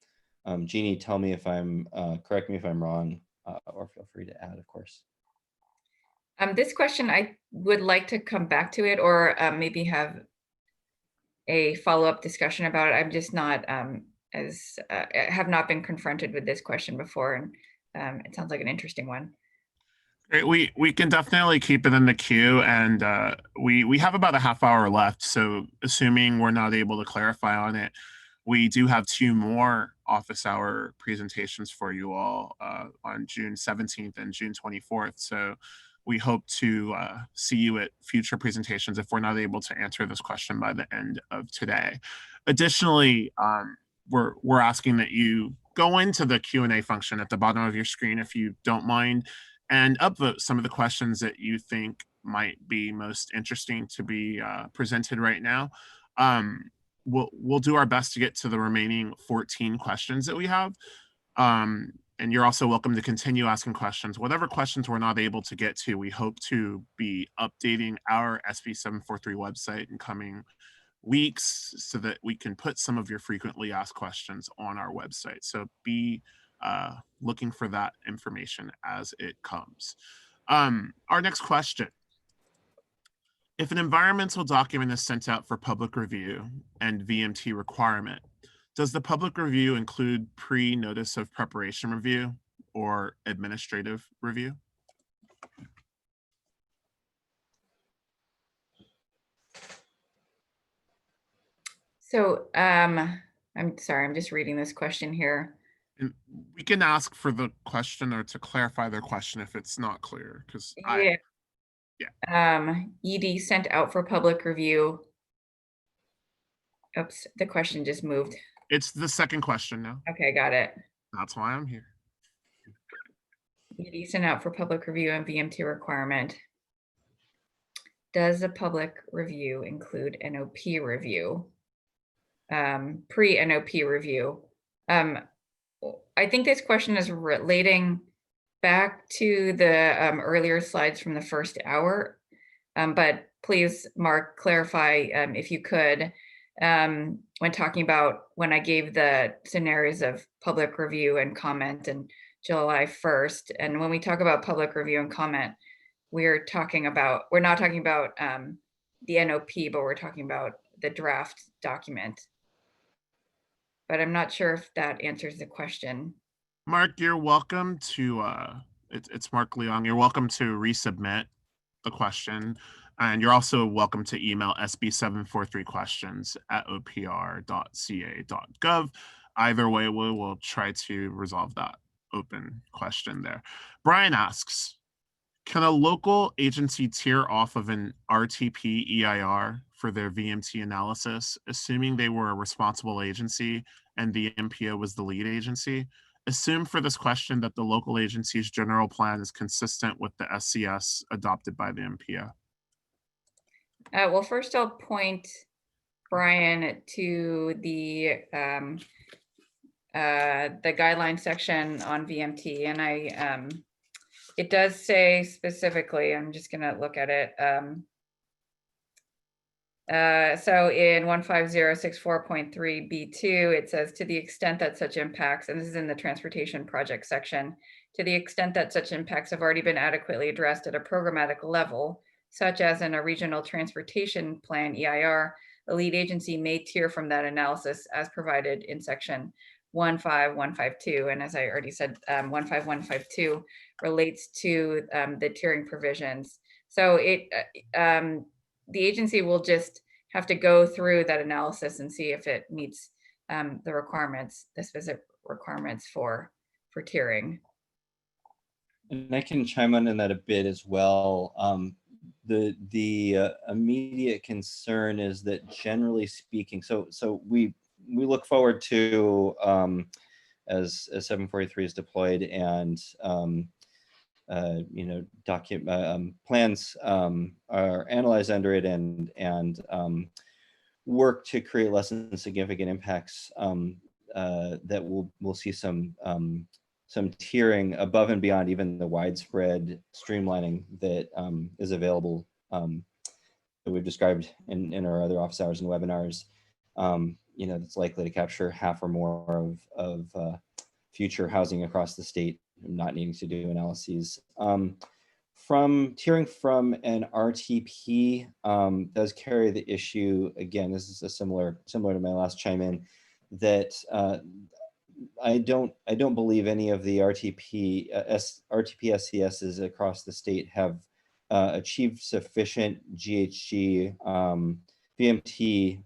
Speaker 4: Jeannie, tell me if I'm, correct me if I'm wrong, or feel free to add, of course.
Speaker 2: This question, I would like to come back to it, or maybe have a follow-up discussion about it. I'm just not have not been confronted with this question before, and it sounds like an interesting one.
Speaker 1: Great. We can definitely keep it in the queue, and we have about a half hour left. So assuming we're not able to clarify on it, we do have 2 more office hour presentations for you all on June 17th and June 24th. So we hope to see you at future presentations if we're not able to answer this question by the end of today. Additionally, we're asking that you go into the Q&A function at the bottom of your screen, if you don't mind, and upvote some of the questions that you think might be most interesting to be presented right now. We'll do our best to get to the remaining 14 questions that we have. And you're also welcome to continue asking questions. Whatever questions we're not able to get to, we hope to be updating our SB 743 website in coming weeks so that we can put some of your frequently asked questions on our website. So be looking for that information as it comes. Our next question. If an environmental document is sent out for public review and VMT requirement, does the public review include pre-notice of preparation review or administrative review?
Speaker 2: So I'm sorry, I'm just reading this question here.
Speaker 1: And we can ask for the question or to clarify their question if it's not clear, because
Speaker 2: ED sent out for public review. Oops, the question just moved.
Speaker 1: It's the second question now.
Speaker 2: Okay, got it.
Speaker 1: That's why I'm here.
Speaker 2: ED sent out for public review and VMT requirement. Does the public review include NOP review? Pre-NOP review. I think this question is relating back to the earlier slides from the first hour. But please, Mark, clarify if you could, when talking about when I gave the scenarios of public review and comment and July 1st. And when we talk about public review and comment, we're not talking about the NOP, but we're talking about the draft document. But I'm not sure if that answers the question.
Speaker 1: Mark, you're welcome to, it's Mark Leong. You're welcome to resubmit the question. And you're also welcome to email sb743questions@opr.ca.gov. Either way, we will try to resolve that open question there. Brian asks, can a local agency tier off of an RTP EIR for their VMT analysis, assuming they were a responsible agency and the MPO was the lead agency? Assume for this question that the local agency's general plan is consistent with the SCS adopted by the MPO.
Speaker 2: Well, first I'll point Brian to the guideline section on VMT, and it does say specifically, I'm just gonna look at it. So in 15064.3B2, it says to the extent that such impacts, and this is in the transportation project section, to the extent that such impacts have already been adequately addressed at a programmatic level, such as in a regional transportation plan EIR, the lead agency may tier from that analysis as provided in section 15152. And as I already said, 15152 relates to the tiering provisions. So the agency will just have to go through that analysis and see if it meets the requirements, the specific requirements for tiering.
Speaker 4: And I can chime in that a bit as well. The immediate concern is that, generally speaking, so we look forward to as 743 is deployed and plans are analyzed under it and work to create less than significant impacts, that we'll see some tiering above and beyond even the widespread streamlining that is available, that we've described in our other office hours and webinars. That's likely to capture half or more of future housing across the state, not needing to do analyses. From tiering from an RTP does carry the issue, again, this is similar to my last chime in, that I don't believe any of the RTP SCSs across the state have achieved sufficient GHG VMT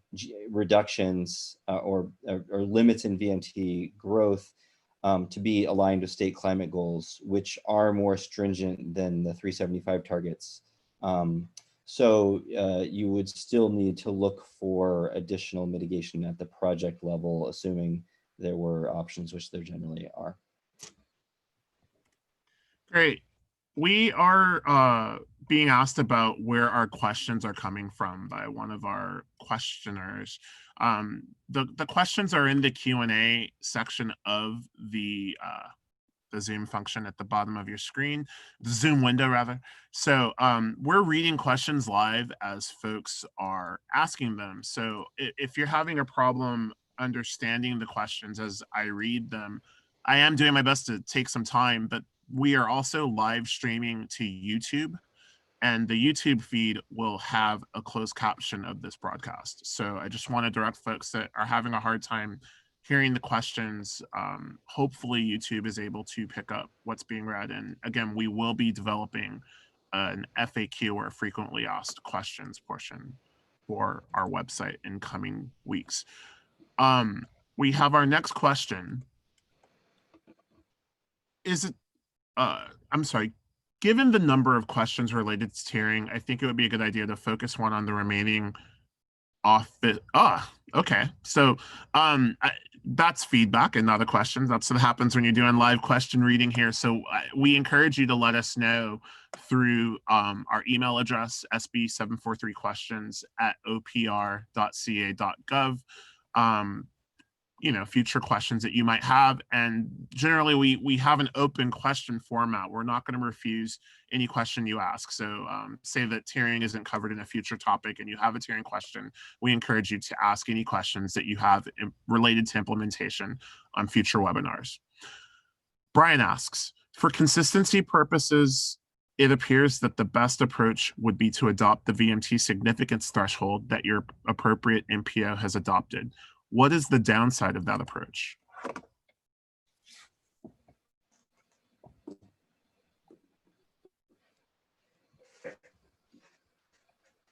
Speaker 4: reductions or limits in VMT growth to be aligned with state climate goals, which are more stringent than the 375 targets. So you would still need to look for additional mitigation at the project level, assuming there were options, which there generally are.
Speaker 1: Great. We are being asked about where our questions are coming from by one of our questioners. The questions are in the Q&A section of the Zoom function at the bottom of your screen, the Zoom window rather. So we're reading questions live as folks are asking them. So if you're having a problem understanding the questions as I read them, I am doing my best to take some time, but we are also live streaming to YouTube, and the YouTube feed will have a closed caption of this broadcast. So I just want to direct folks that are having a hard time hearing the questions. Hopefully YouTube is able to pick up what's being read. And again, we will be developing an FAQ, or frequently asked questions portion, for our website in coming weeks. We have our next question. Is it, I'm sorry, given the number of questions related to tiering, I think it would be a good idea to focus one on the remaining office. Okay. So that's feedback and not a question. That's what happens when you're doing live question reading here. So we encourage you to let us know through our email address, sb743questions@opr.ca.gov. Future questions that you might have. And generally we have an open question format. We're not going to refuse any question you ask. So say that tiering isn't covered in a future topic and you have a tiering question, we encourage you to ask any questions that you have related to implementation on future webinars. Brian asks, for consistency purposes, it appears that the best approach would be to adopt the VMT significance threshold that your appropriate MPO has adopted. What is the downside of that approach?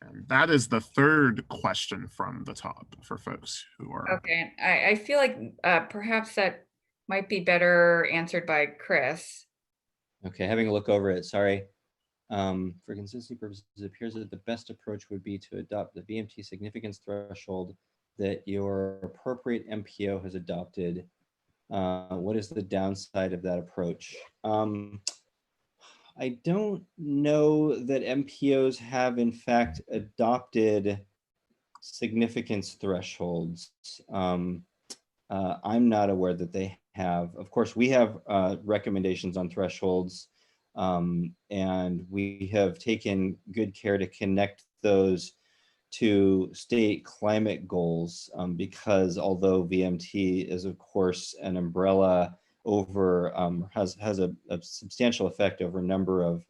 Speaker 1: And that is the third question from the top for folks who are.
Speaker 2: Okay, I feel like perhaps that might be better answered by Chris.
Speaker 4: Okay, having a look over it, sorry. For consistency purposes, it appears that the best approach would be to adopt the VMT significance threshold that your appropriate MPO has adopted. What is the downside of that approach? I don't know that MPOs have in fact adopted significance thresholds. I'm not aware that they have. Of course, we have recommendations on thresholds, and we have taken good care to connect those to state climate goals, because although VMT is of course an umbrella over, has a substantial effect over a number of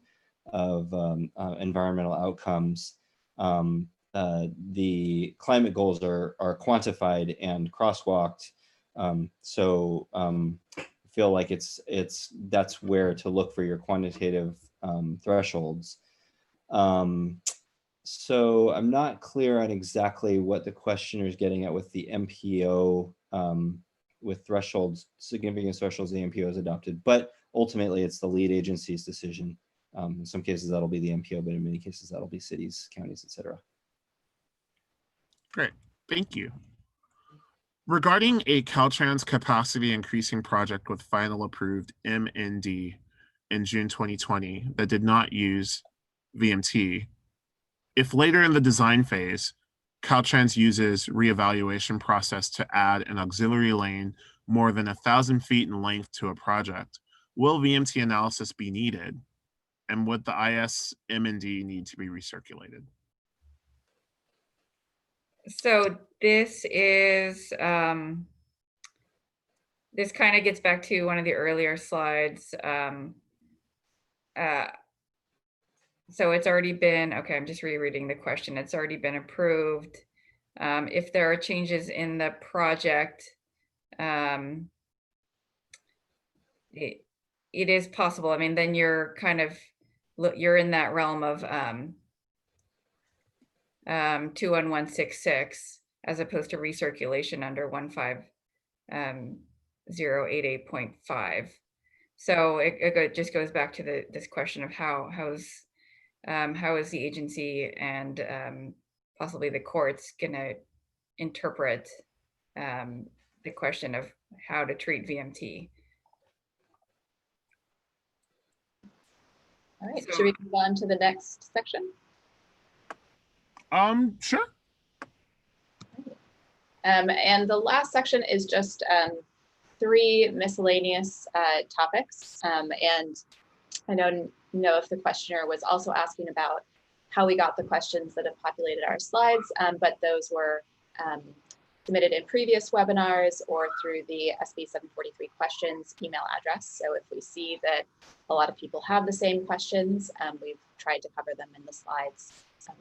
Speaker 4: environmental outcomes, the climate goals are quantified and crosswalked. So I feel like that's where to look for your quantitative thresholds. So I'm not clear on exactly what the questioner is getting at with the MPO, with thresholds, significance thresholds the MPO has adopted, but ultimately it's the lead agency's decision. In some cases that'll be the MPO, but in many cases that'll be cities, counties, etc.
Speaker 1: Great, thank you. Regarding a Caltrans capacity increasing project with final approved MND in June 2020 that did not use VMT, if later in the design phase, Caltrans uses reevaluation process to add an auxiliary lane more than 1,000 feet in length to a project, will VMT analysis be needed? And would the IS MND need to be recirculated?
Speaker 2: So this is, this kind of gets back to one of the earlier slides. So it's already been, okay, I'm just rereading the question. It's already been approved. If there are changes in the project, it is possible. I mean, then you're kind of, you're in that realm of 21166 as opposed to recirculation under 15088.5. So it just goes back to this question of how is the agency and possibly the courts going to interpret the question of how to treat VMT.
Speaker 3: All right,
Speaker 2: So-
Speaker 3: should we move on to the next section?
Speaker 1: Sure.
Speaker 3: And the last section is just 3 miscellaneous topics. And I don't know if the questioner was also asking about how we got the questions that have populated our slides, but those were submitted in previous webinars or through the SB 743 questions email address. So if we see that a lot of people have the same questions, we've tried to cover them in the slides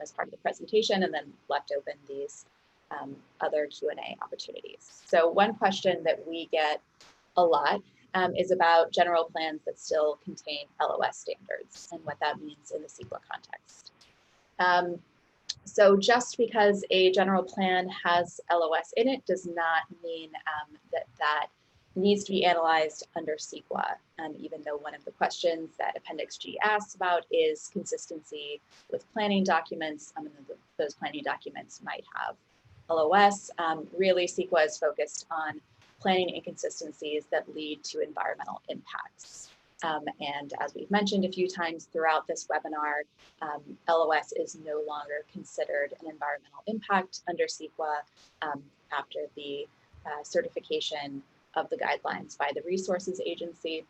Speaker 3: as part of the presentation and then left open these other Q&A opportunities. So one question that we get a lot is about general plans that still contain LOS standards and what that means in the CEQA context. So just because a general plan has LOS in it does not mean that needs to be analyzed under CEQA, even though one of the questions that Appendix G asks about is consistency with planning documents. Those planning documents might have LOS. Really, CEQA is focused on planning inconsistencies that lead to environmental impacts. And as we've mentioned a few times throughout this webinar, LOS is no longer considered an environmental impact under CEQA after the certification of the guidelines by the Resources Agency.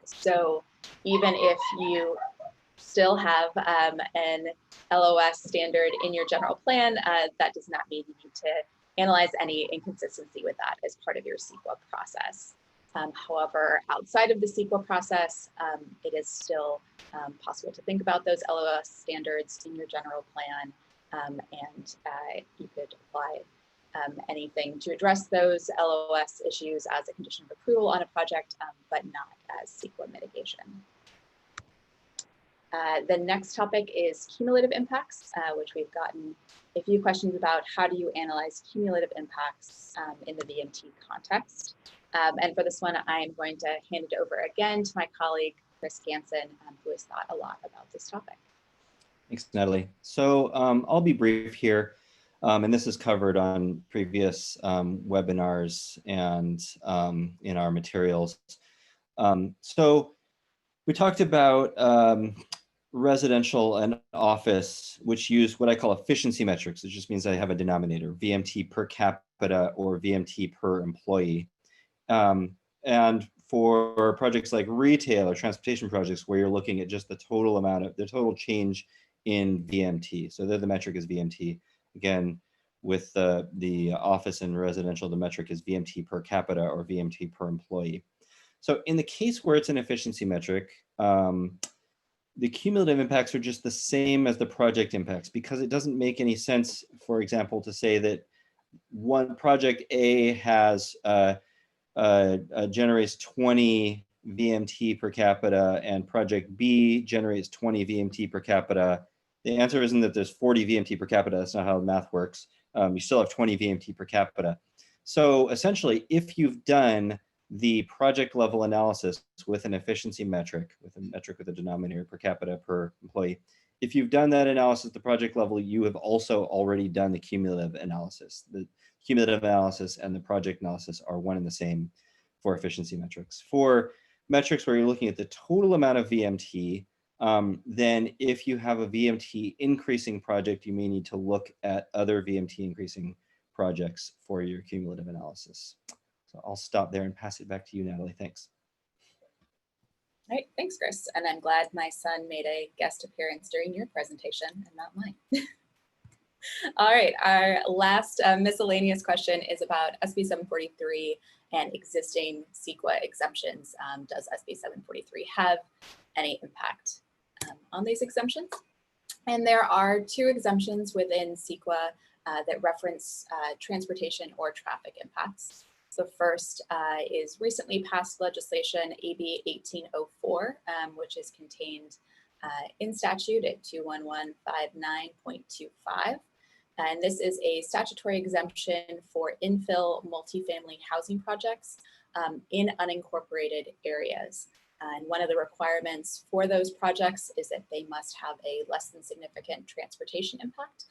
Speaker 3: So even if you still have an LOS standard in your general plan, that does not mean you need to analyze any inconsistency with that as part of your CEQA process. However, outside of the CEQA process, it is still possible to think about those LOS standards in your general plan, and you could apply anything to address those LOS issues as a condition of approval on a project, but not as CEQA mitigation. The next topic is cumulative impacts, which we've gotten a few questions about. How do you analyze cumulative impacts in the VMT context? And for this one, I'm going to hand it over again to my colleague, Chris Ganson, who has thought a lot about this topic.
Speaker 4: Thanks, Natalie. So I'll be brief here. And this is covered on previous webinars and in our materials. So we talked about residential and office, which use what I call efficiency metrics. It just means I have a denominator, VMT per capita or VMT per employee. And for projects like retail or transportation projects, where you're looking at just the total amount of the total change in VMT. So there the metric is VMT. Again, with the office and residential, the metric is VMT per capita or VMT per employee. So in the case where it's an efficiency metric, the cumulative impacts are just the same as the project impacts, because it doesn't make any sense, for example, to say that one project A has generates 20 VMT per capita and project B generates 20 VMT per capita. The answer isn't that there's 40 VMT per capita. That's not how the math works. You still have 20 VMT per capita. So essentially, if you've done the project level analysis with an efficiency metric, with a denominator per capita per employee, if you've done that analysis at the project level, you have also already done the cumulative analysis. The cumulative analysis and the project analysis are one and the same for efficiency metrics. For metrics where you're looking at the total amount of VMT, then if you have a VMT increasing project, you may need to look at other VMT increasing projects for your cumulative analysis. So I'll stop there and pass it back to you, Natalie. Thanks.
Speaker 3: All right, thanks, Chris. And I'm glad my son made a guest appearance during your presentation and not mine. All right, our last miscellaneous question is about SB 743 and existing CEQA exemptions. Does SB 743 have any impact on these exemptions? And there are two exemptions within CEQA that reference transportation or traffic impacts. The first is recently passed legislation, AB 1804, which is contained in statute at 21159.25. And this is a statutory exemption for infill multifamily housing projects in unincorporated areas. And one of the requirements for those projects is that they must have a less than significant transportation impact.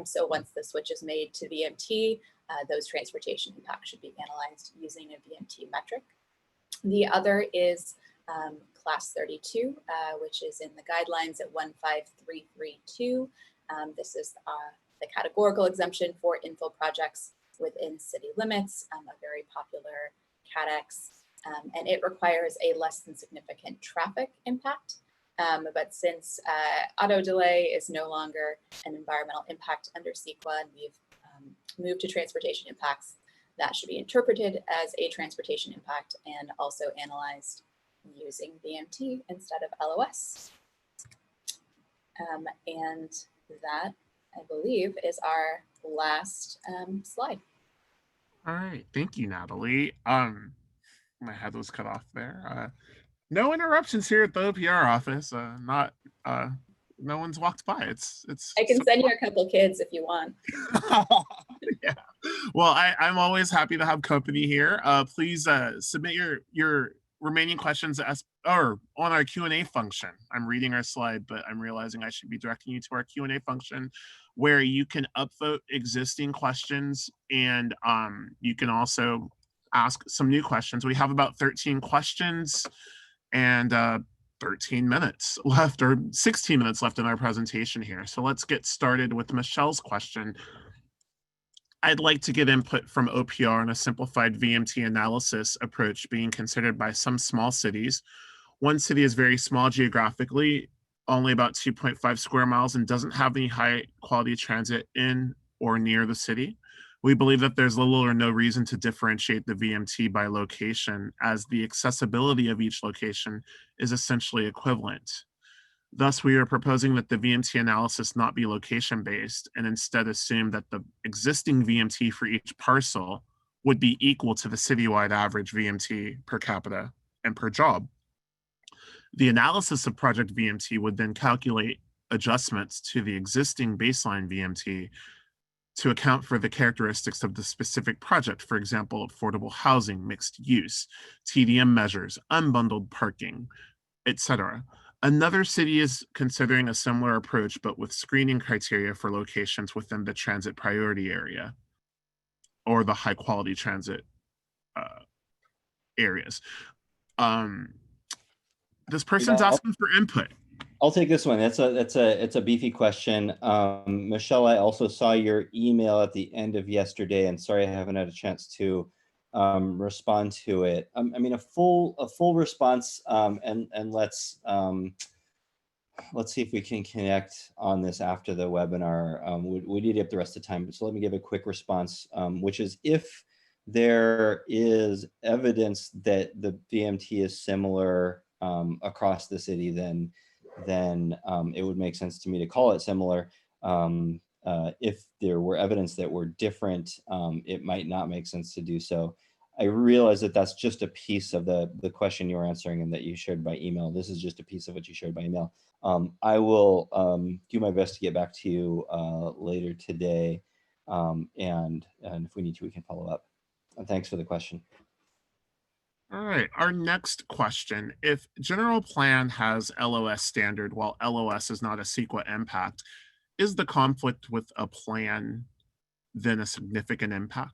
Speaker 3: So once the switch is made to VMT, those transportation impacts should be analyzed using a VMT metric. The other is class 32, which is in the guidelines at 15332. This is the categorical exemption for infill projects within city limits, a very popular CADEX, and it requires a less than significant traffic impact. But since auto delay is no longer an environmental impact under CEQA, and we've moved to transportation impacts, that should be interpreted as a transportation impact and also analyzed using VMT instead of LOS. And that, I believe, is our last slide.
Speaker 1: All right, thank you, Natalie. My head was cut off there. No interruptions here at the OPR office. No one's walked by. It's.
Speaker 3: I can send you a couple kids if you want.
Speaker 1: Yeah. Well, I'm always happy to have company here. Please submit your remaining questions on our Q&A function. I'm reading our slide, but I'm realizing I should be directing you to our Q&A function where you can upvote existing questions, and you can also ask some new questions. We have about 13 questions and 13 minutes left, or 16 minutes left in our presentation here. So let's get started with Michelle's question. I'd like to get input from OPR on a simplified VMT analysis approach being considered by some small cities. One city is very small geographically, only about 2.5 square miles, and doesn't have any high quality transit in or near the city. We believe that there's little or no reason to differentiate the VMT by location, as the accessibility of each location is essentially equivalent. Thus, we are proposing that the VMT analysis not be location-based and instead assume that the existing VMT for each parcel would be equal to the citywide average VMT per capita and per job. The analysis of Project VMT would then calculate adjustments to the existing baseline VMT to account for the characteristics of the specific project, for example, affordable housing, mixed use, TDM measures, unbundled parking, etc. Another city is considering a similar approach, but with screening criteria for locations within the transit priority area or the high quality transit areas. This person's asking for input.
Speaker 4: I'll take this one. It's a beefy question. Michelle, I also saw your email at the end of yesterday, and sorry I haven't had a chance to respond to it. I mean, a full response, and let's see if we can connect on this after the webinar. We need to get the rest of the time, so let me give a quick response, which is if there is evidence that the VMT is similar across the city, then it would make sense to me to call it similar. If there were evidence that were different, it might not make sense to do so. I realize that that's just a piece of the question you were answering and that you shared by email. This is just a piece of what you shared by email. I will do my best to get back to you later today. And if we need to, we can follow up. And thanks for the question.
Speaker 1: All right, our next question. If general plan has LOS standard while LOS is not a CEQA impact, is the conflict with a plan then a significant impact?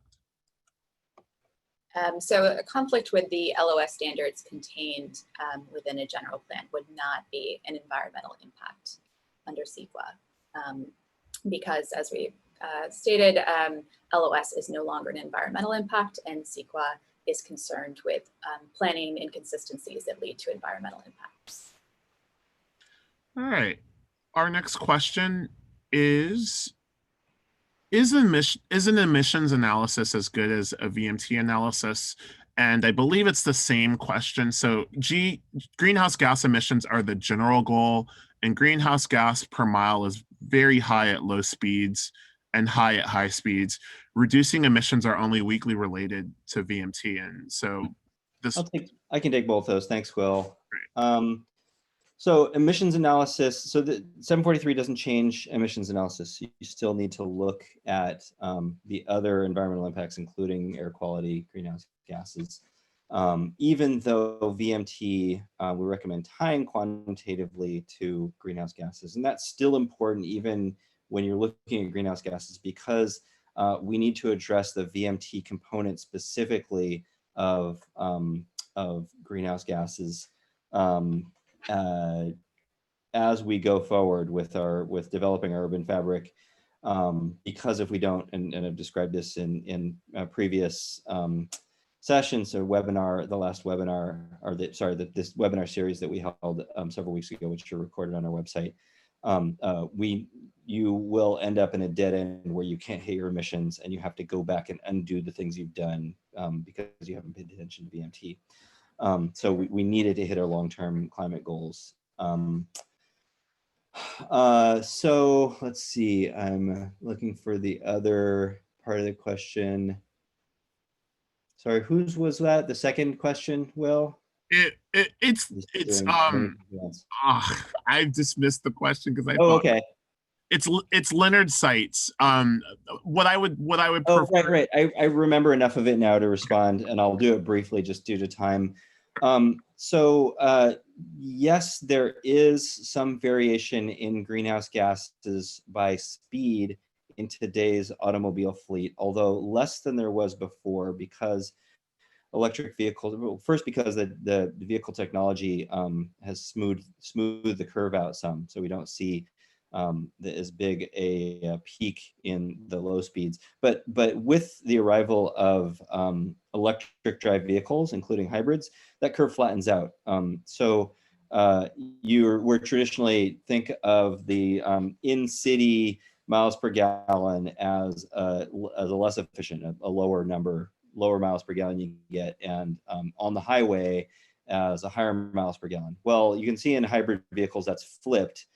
Speaker 3: So a conflict with the LOS standards contained within a general plan would not be an environmental impact under CEQA, because as we stated, LOS is no longer an environmental impact, and CEQA is concerned with planning inconsistencies that lead to environmental impacts.
Speaker 1: All right, our next question is an emissions analysis as good as a VMT analysis? And I believe it's the same question. So greenhouse gas emissions are the general goal, and greenhouse gas per mile is very high at low speeds and high at high speeds. Reducing emissions are only weakly related to VMT. And so this—
Speaker 4: I can take both those. Thanks, Will. So emissions analysis, so the 743 doesn't change emissions analysis. You still need to look at the other environmental impacts, including air quality, greenhouse gases. Even though VMT, we recommend tying quantitatively to greenhouse gases. And that's still important even when you're looking at greenhouse gases, because we need to address the VMT component specifically of greenhouse gases as we go forward with developing our urban fabric, because if we don't, and I've described this in previous sessions or webinar, the last webinar, or this webinar series that we held several weeks ago, which are recorded on our website, you will end up in a dead end where you can't hit your emissions and you have to go back and undo the things you've done because you haven't paid attention to VMT. So we needed to hit our long-term climate goals. So let's see, I'm looking for the other part of the question. Sorry, whose was that? The second question, Will?
Speaker 1: I dismissed the question because I
Speaker 4: thought, okay.
Speaker 1: It's Leonard Seitz. What I would
Speaker 4: prefer. Right. I remember enough of it now to respond, and I'll do it briefly just due to time. Yes, there is some variation in greenhouse gases by speed in today's automobile fleet, although less than there was before, because electric vehicles, well, first because the vehicle technology has smoothed the curve out some, so we don't see as big a peak in the low speeds. But with the arrival of electric drive vehicles, including hybrids, that curve flattens out. We're traditionally think of the in-city miles per gallon as a less efficient, a lower miles per gallon you get, and on the highway as a higher miles per gallon. Well, you can see in hybrid vehicles that's flipped.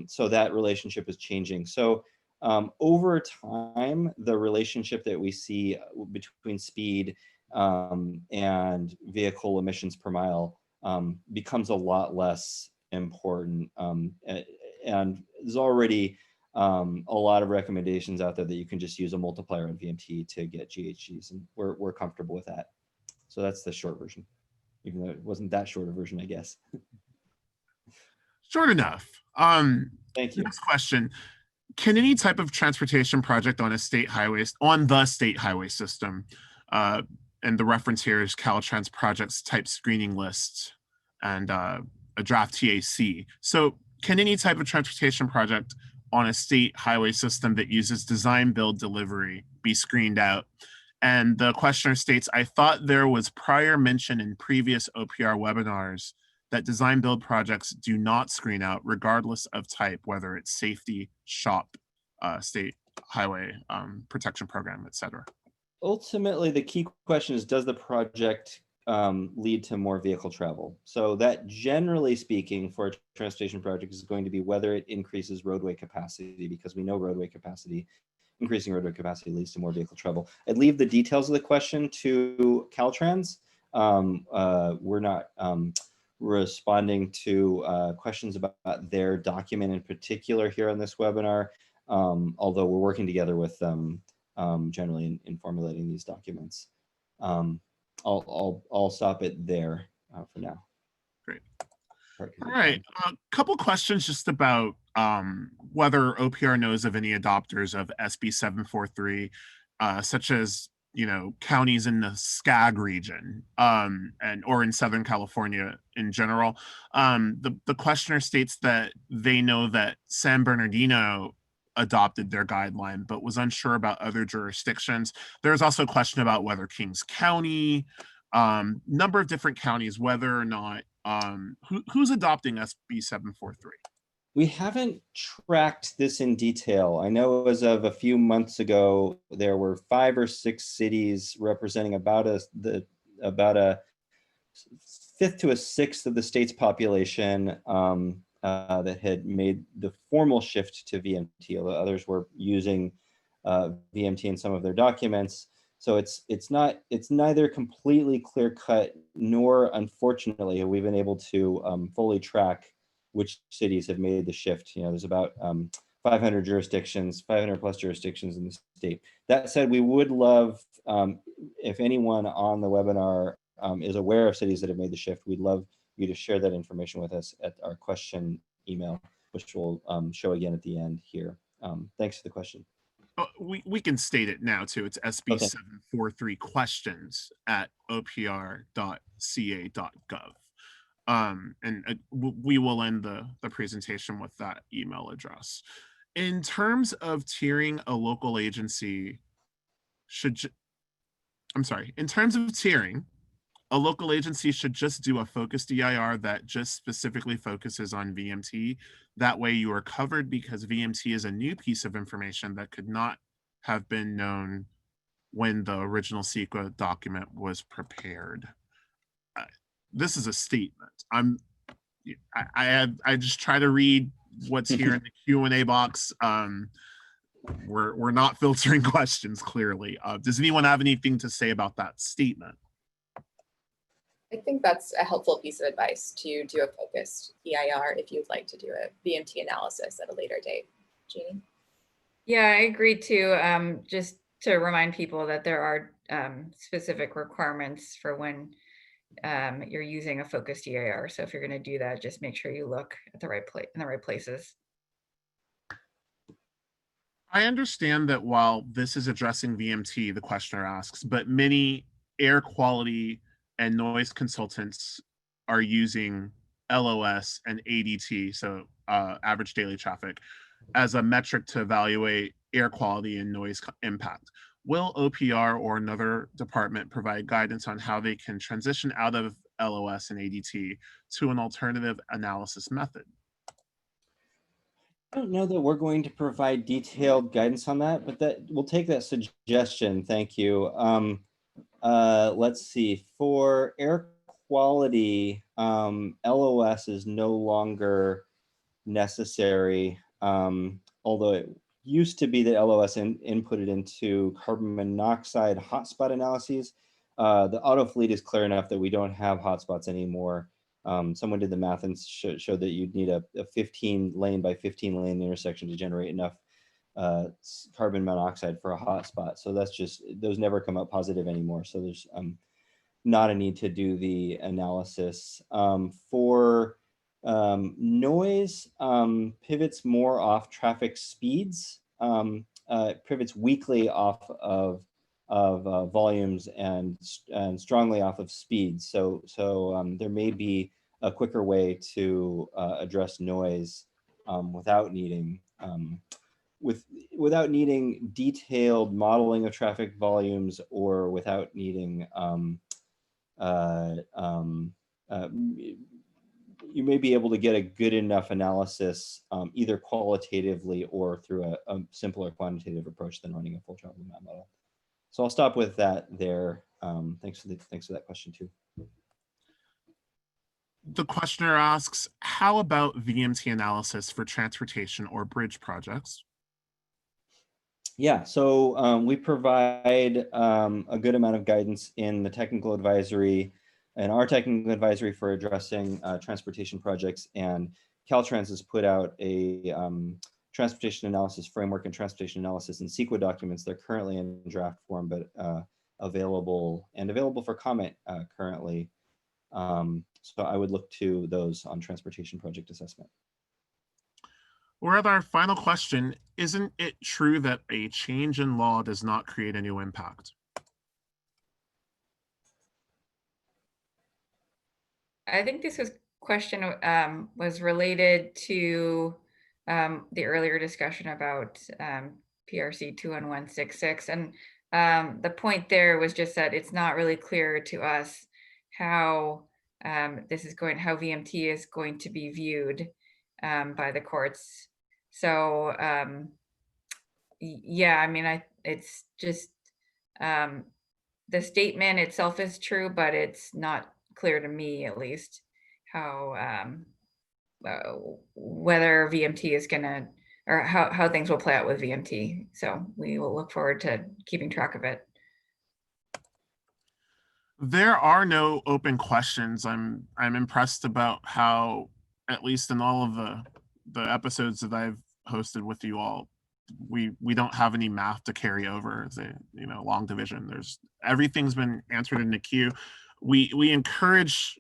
Speaker 4: So that relationship is changing. So over time, the relationship that we see between speed and vehicle emissions per mile becomes a lot less important. And there's already a lot of recommendations out there that you can just use a multiplier on VMT to get GHGs, and we're comfortable with that. So that's the short version, even though it wasn't that short a version, I guess.
Speaker 1: Short enough.
Speaker 4: Thank you.
Speaker 1: Next question. Can any type of transportation project on the state highway system, and the reference here is Caltrans projects type screening list and a draft TAC. So can any type of transportation project on a state highway system that uses design, build, delivery be screened out? And the questioner states, I thought there was prior mention in previous OPR webinars that design build projects do not screen out regardless of type, whether it's safety, shop, state highway protection program, et cetera.
Speaker 4: Ultimately, the key question is, does the project lead to more vehicle travel? So that, generally speaking, for a transportation project is going to be whether it increases roadway capacity, because we know increasing roadway capacity leads to more vehicle travel. I'd leave the details of the question to Caltrans. We're not responding to questions about their document in particular here on this webinar, although we're working together with them generally in formulating these documents. I'll stop it there for now.
Speaker 1: Great. All right, a couple questions just about whether OPR knows of any adopters of SB 743, such as counties in the SCAG region or in Southern California in general. The questioner states that they know that San Bernardino adopted their guideline, but was unsure about other jurisdictions. There's also a question about whether Kings County, number of different counties, whether or not who's adopting SB 743.
Speaker 4: We haven't tracked this in detail. I know as of a few months ago, there were 5 or 6 cities representing about a fifth to a sixth of the state's population that had made the formal shift to VMT, although others were using VMT in some of their documents. So it's neither completely clear cut, nor unfortunately have we been able to fully track which cities have made the shift. There's about 500 plus jurisdictions in the state. That said, we would love, if anyone on the webinar is aware of cities that have made the shift, we'd love you to share that information with us at our question email, which we'll show again at the end here. Thanks for the question.
Speaker 1: We can state it now too. It's SB 743 questions at opr.ca.gov. And we will end the presentation with that email address. In terms of tiering, a local agency should just do a focused EIR that just specifically focuses on VMT. That way you are covered, because VMT is a new piece of information that could not have been known when the original CEQA document was prepared. This is a statement. I just try to read what's here in the Q&A box. We're not filtering questions clearly. Does anyone have anything to say about that statement?
Speaker 3: I think that's a helpful piece of advice, to do a focused EIR if you'd like to do a VMT analysis at a later date. Jeannie?
Speaker 2: Yeah, I agree too. Just to remind people that there are specific requirements for when you're using a focused EAR. So if you're going to do that, just make sure you look at the right place in the right places.
Speaker 1: I understand that while this is addressing VMT, the questioner asks, but many air quality and noise consultants are using LOS and ADT, so average daily traffic, as a metric to evaluate air quality and noise impact. Will OPR or another department provide guidance on how they can transition out of LOS and ADT to an alternative analysis method?
Speaker 4: I don't know that we're going to provide detailed guidance on that, but that we'll take that suggestion. Thank you. Let's see. For air quality, LOS is no longer necessary, although it used to be that LOS inputted into carbon monoxide hotspot analyses. The auto fleet is clear enough that we don't have hotspots anymore. Someone did the math and showed that you'd need a 15 lane by 15 lane intersection to generate enough carbon monoxide for a hotspot. So that's just, those never come up positive anymore. So there's not a need to do the analysis. For noise, pivots more off traffic speeds, pivots weakly off of volumes and strongly off of speed. So there may be a quicker way to address noise without needing detailed modeling of traffic volumes, or without needing you may be able to get a good enough analysis either qualitatively or through a simpler quantitative approach than running a full travel map model. So I'll stop with that there. Thanks for that question too.
Speaker 1: The questioner asks, how about VMT analysis for transportation or bridge projects?
Speaker 4: Yeah, so we provide a good amount of guidance in the technical advisory and our technical advisory for addressing transportation projects, and Caltrans has put out a transportation analysis framework and transportation analysis and CEQA documents. They're currently in draft form, but available for comment currently. So I would look to those on transportation project assessment.
Speaker 1: Or at our final question, isn't it true that a change in law does not create a new impact?
Speaker 2: I think this question was related to the earlier discussion about PRC 21166. And the point there was just that it's not really clear to us how how VMT is going to be viewed by the courts. So yeah, I mean, it's just the statement itself is true, but it's not clear to me, at least, how whether VMT is gonna, or how things will play out with VMT. So we will look forward to keeping track of it.
Speaker 1: There are no open questions. I'm impressed about how, at least in all of the episodes that I've hosted with you all, we don't have any math to carry over as a long division. Everything's been answered in the queue. We encourage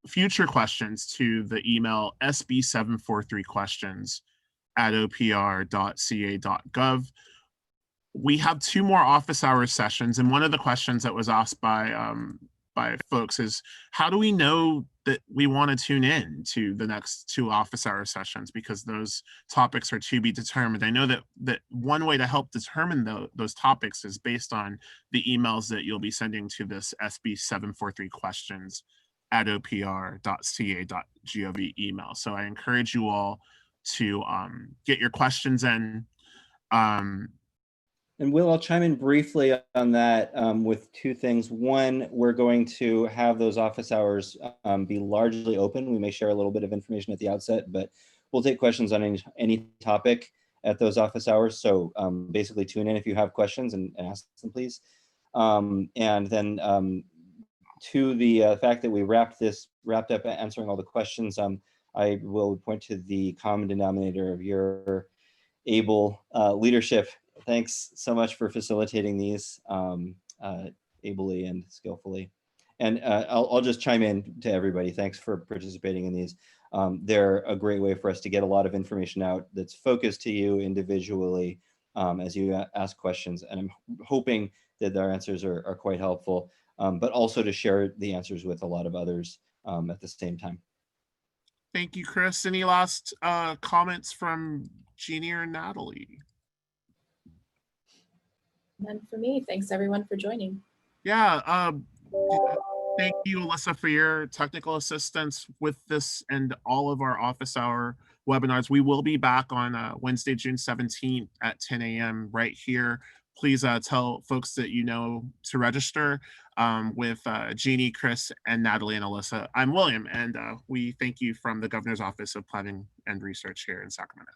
Speaker 1: future questions to the email sb743questions@opr.ca.gov. We have 2 more office hours sessions, and one of the questions that was asked by folks is, how do we know that we want to tune in to the next 2 office hour sessions, because those topics are to be determined. I know that one way to help determine those topics is based on the emails that you'll be sending to this sb743questions@opr.ca.gov email. So I encourage you all to get your questions in.
Speaker 4: And Will, I'll chime in briefly on that with 2 things. One, we're going to have those office hours be largely open. We may share a little bit of information at the outset, but we'll take questions on any topic at those office hours. So basically tune in if you have questions and ask them, please. And then to the fact that we wrapped up answering all the questions, I will point to the common denominator of your able leadership. Thanks so much for facilitating these ably and skillfully. And I'll just chime in to everybody. Thanks for participating in these. They're a great way for us to get a lot of information out that's focused to you individually as you ask questions. And I'm hoping that our answers are quite helpful, but also to share the answers with a lot of others at the same time.
Speaker 1: Thank you, Chris. Any last comments from Jeannie or Natalie?
Speaker 3: None for me. Thanks everyone for joining.
Speaker 1: Yeah, thank you, Alyssa, for your technical assistance with this and all of our office hour webinars. We will be back on Wednesday, June 17th at 10 a.m. right here. Please tell folks that you know to register with Jeannie, Chris, and Natalie and Alyssa. I'm William, and we thank you from the Governor's Office of Planning and Research here in Sacramento.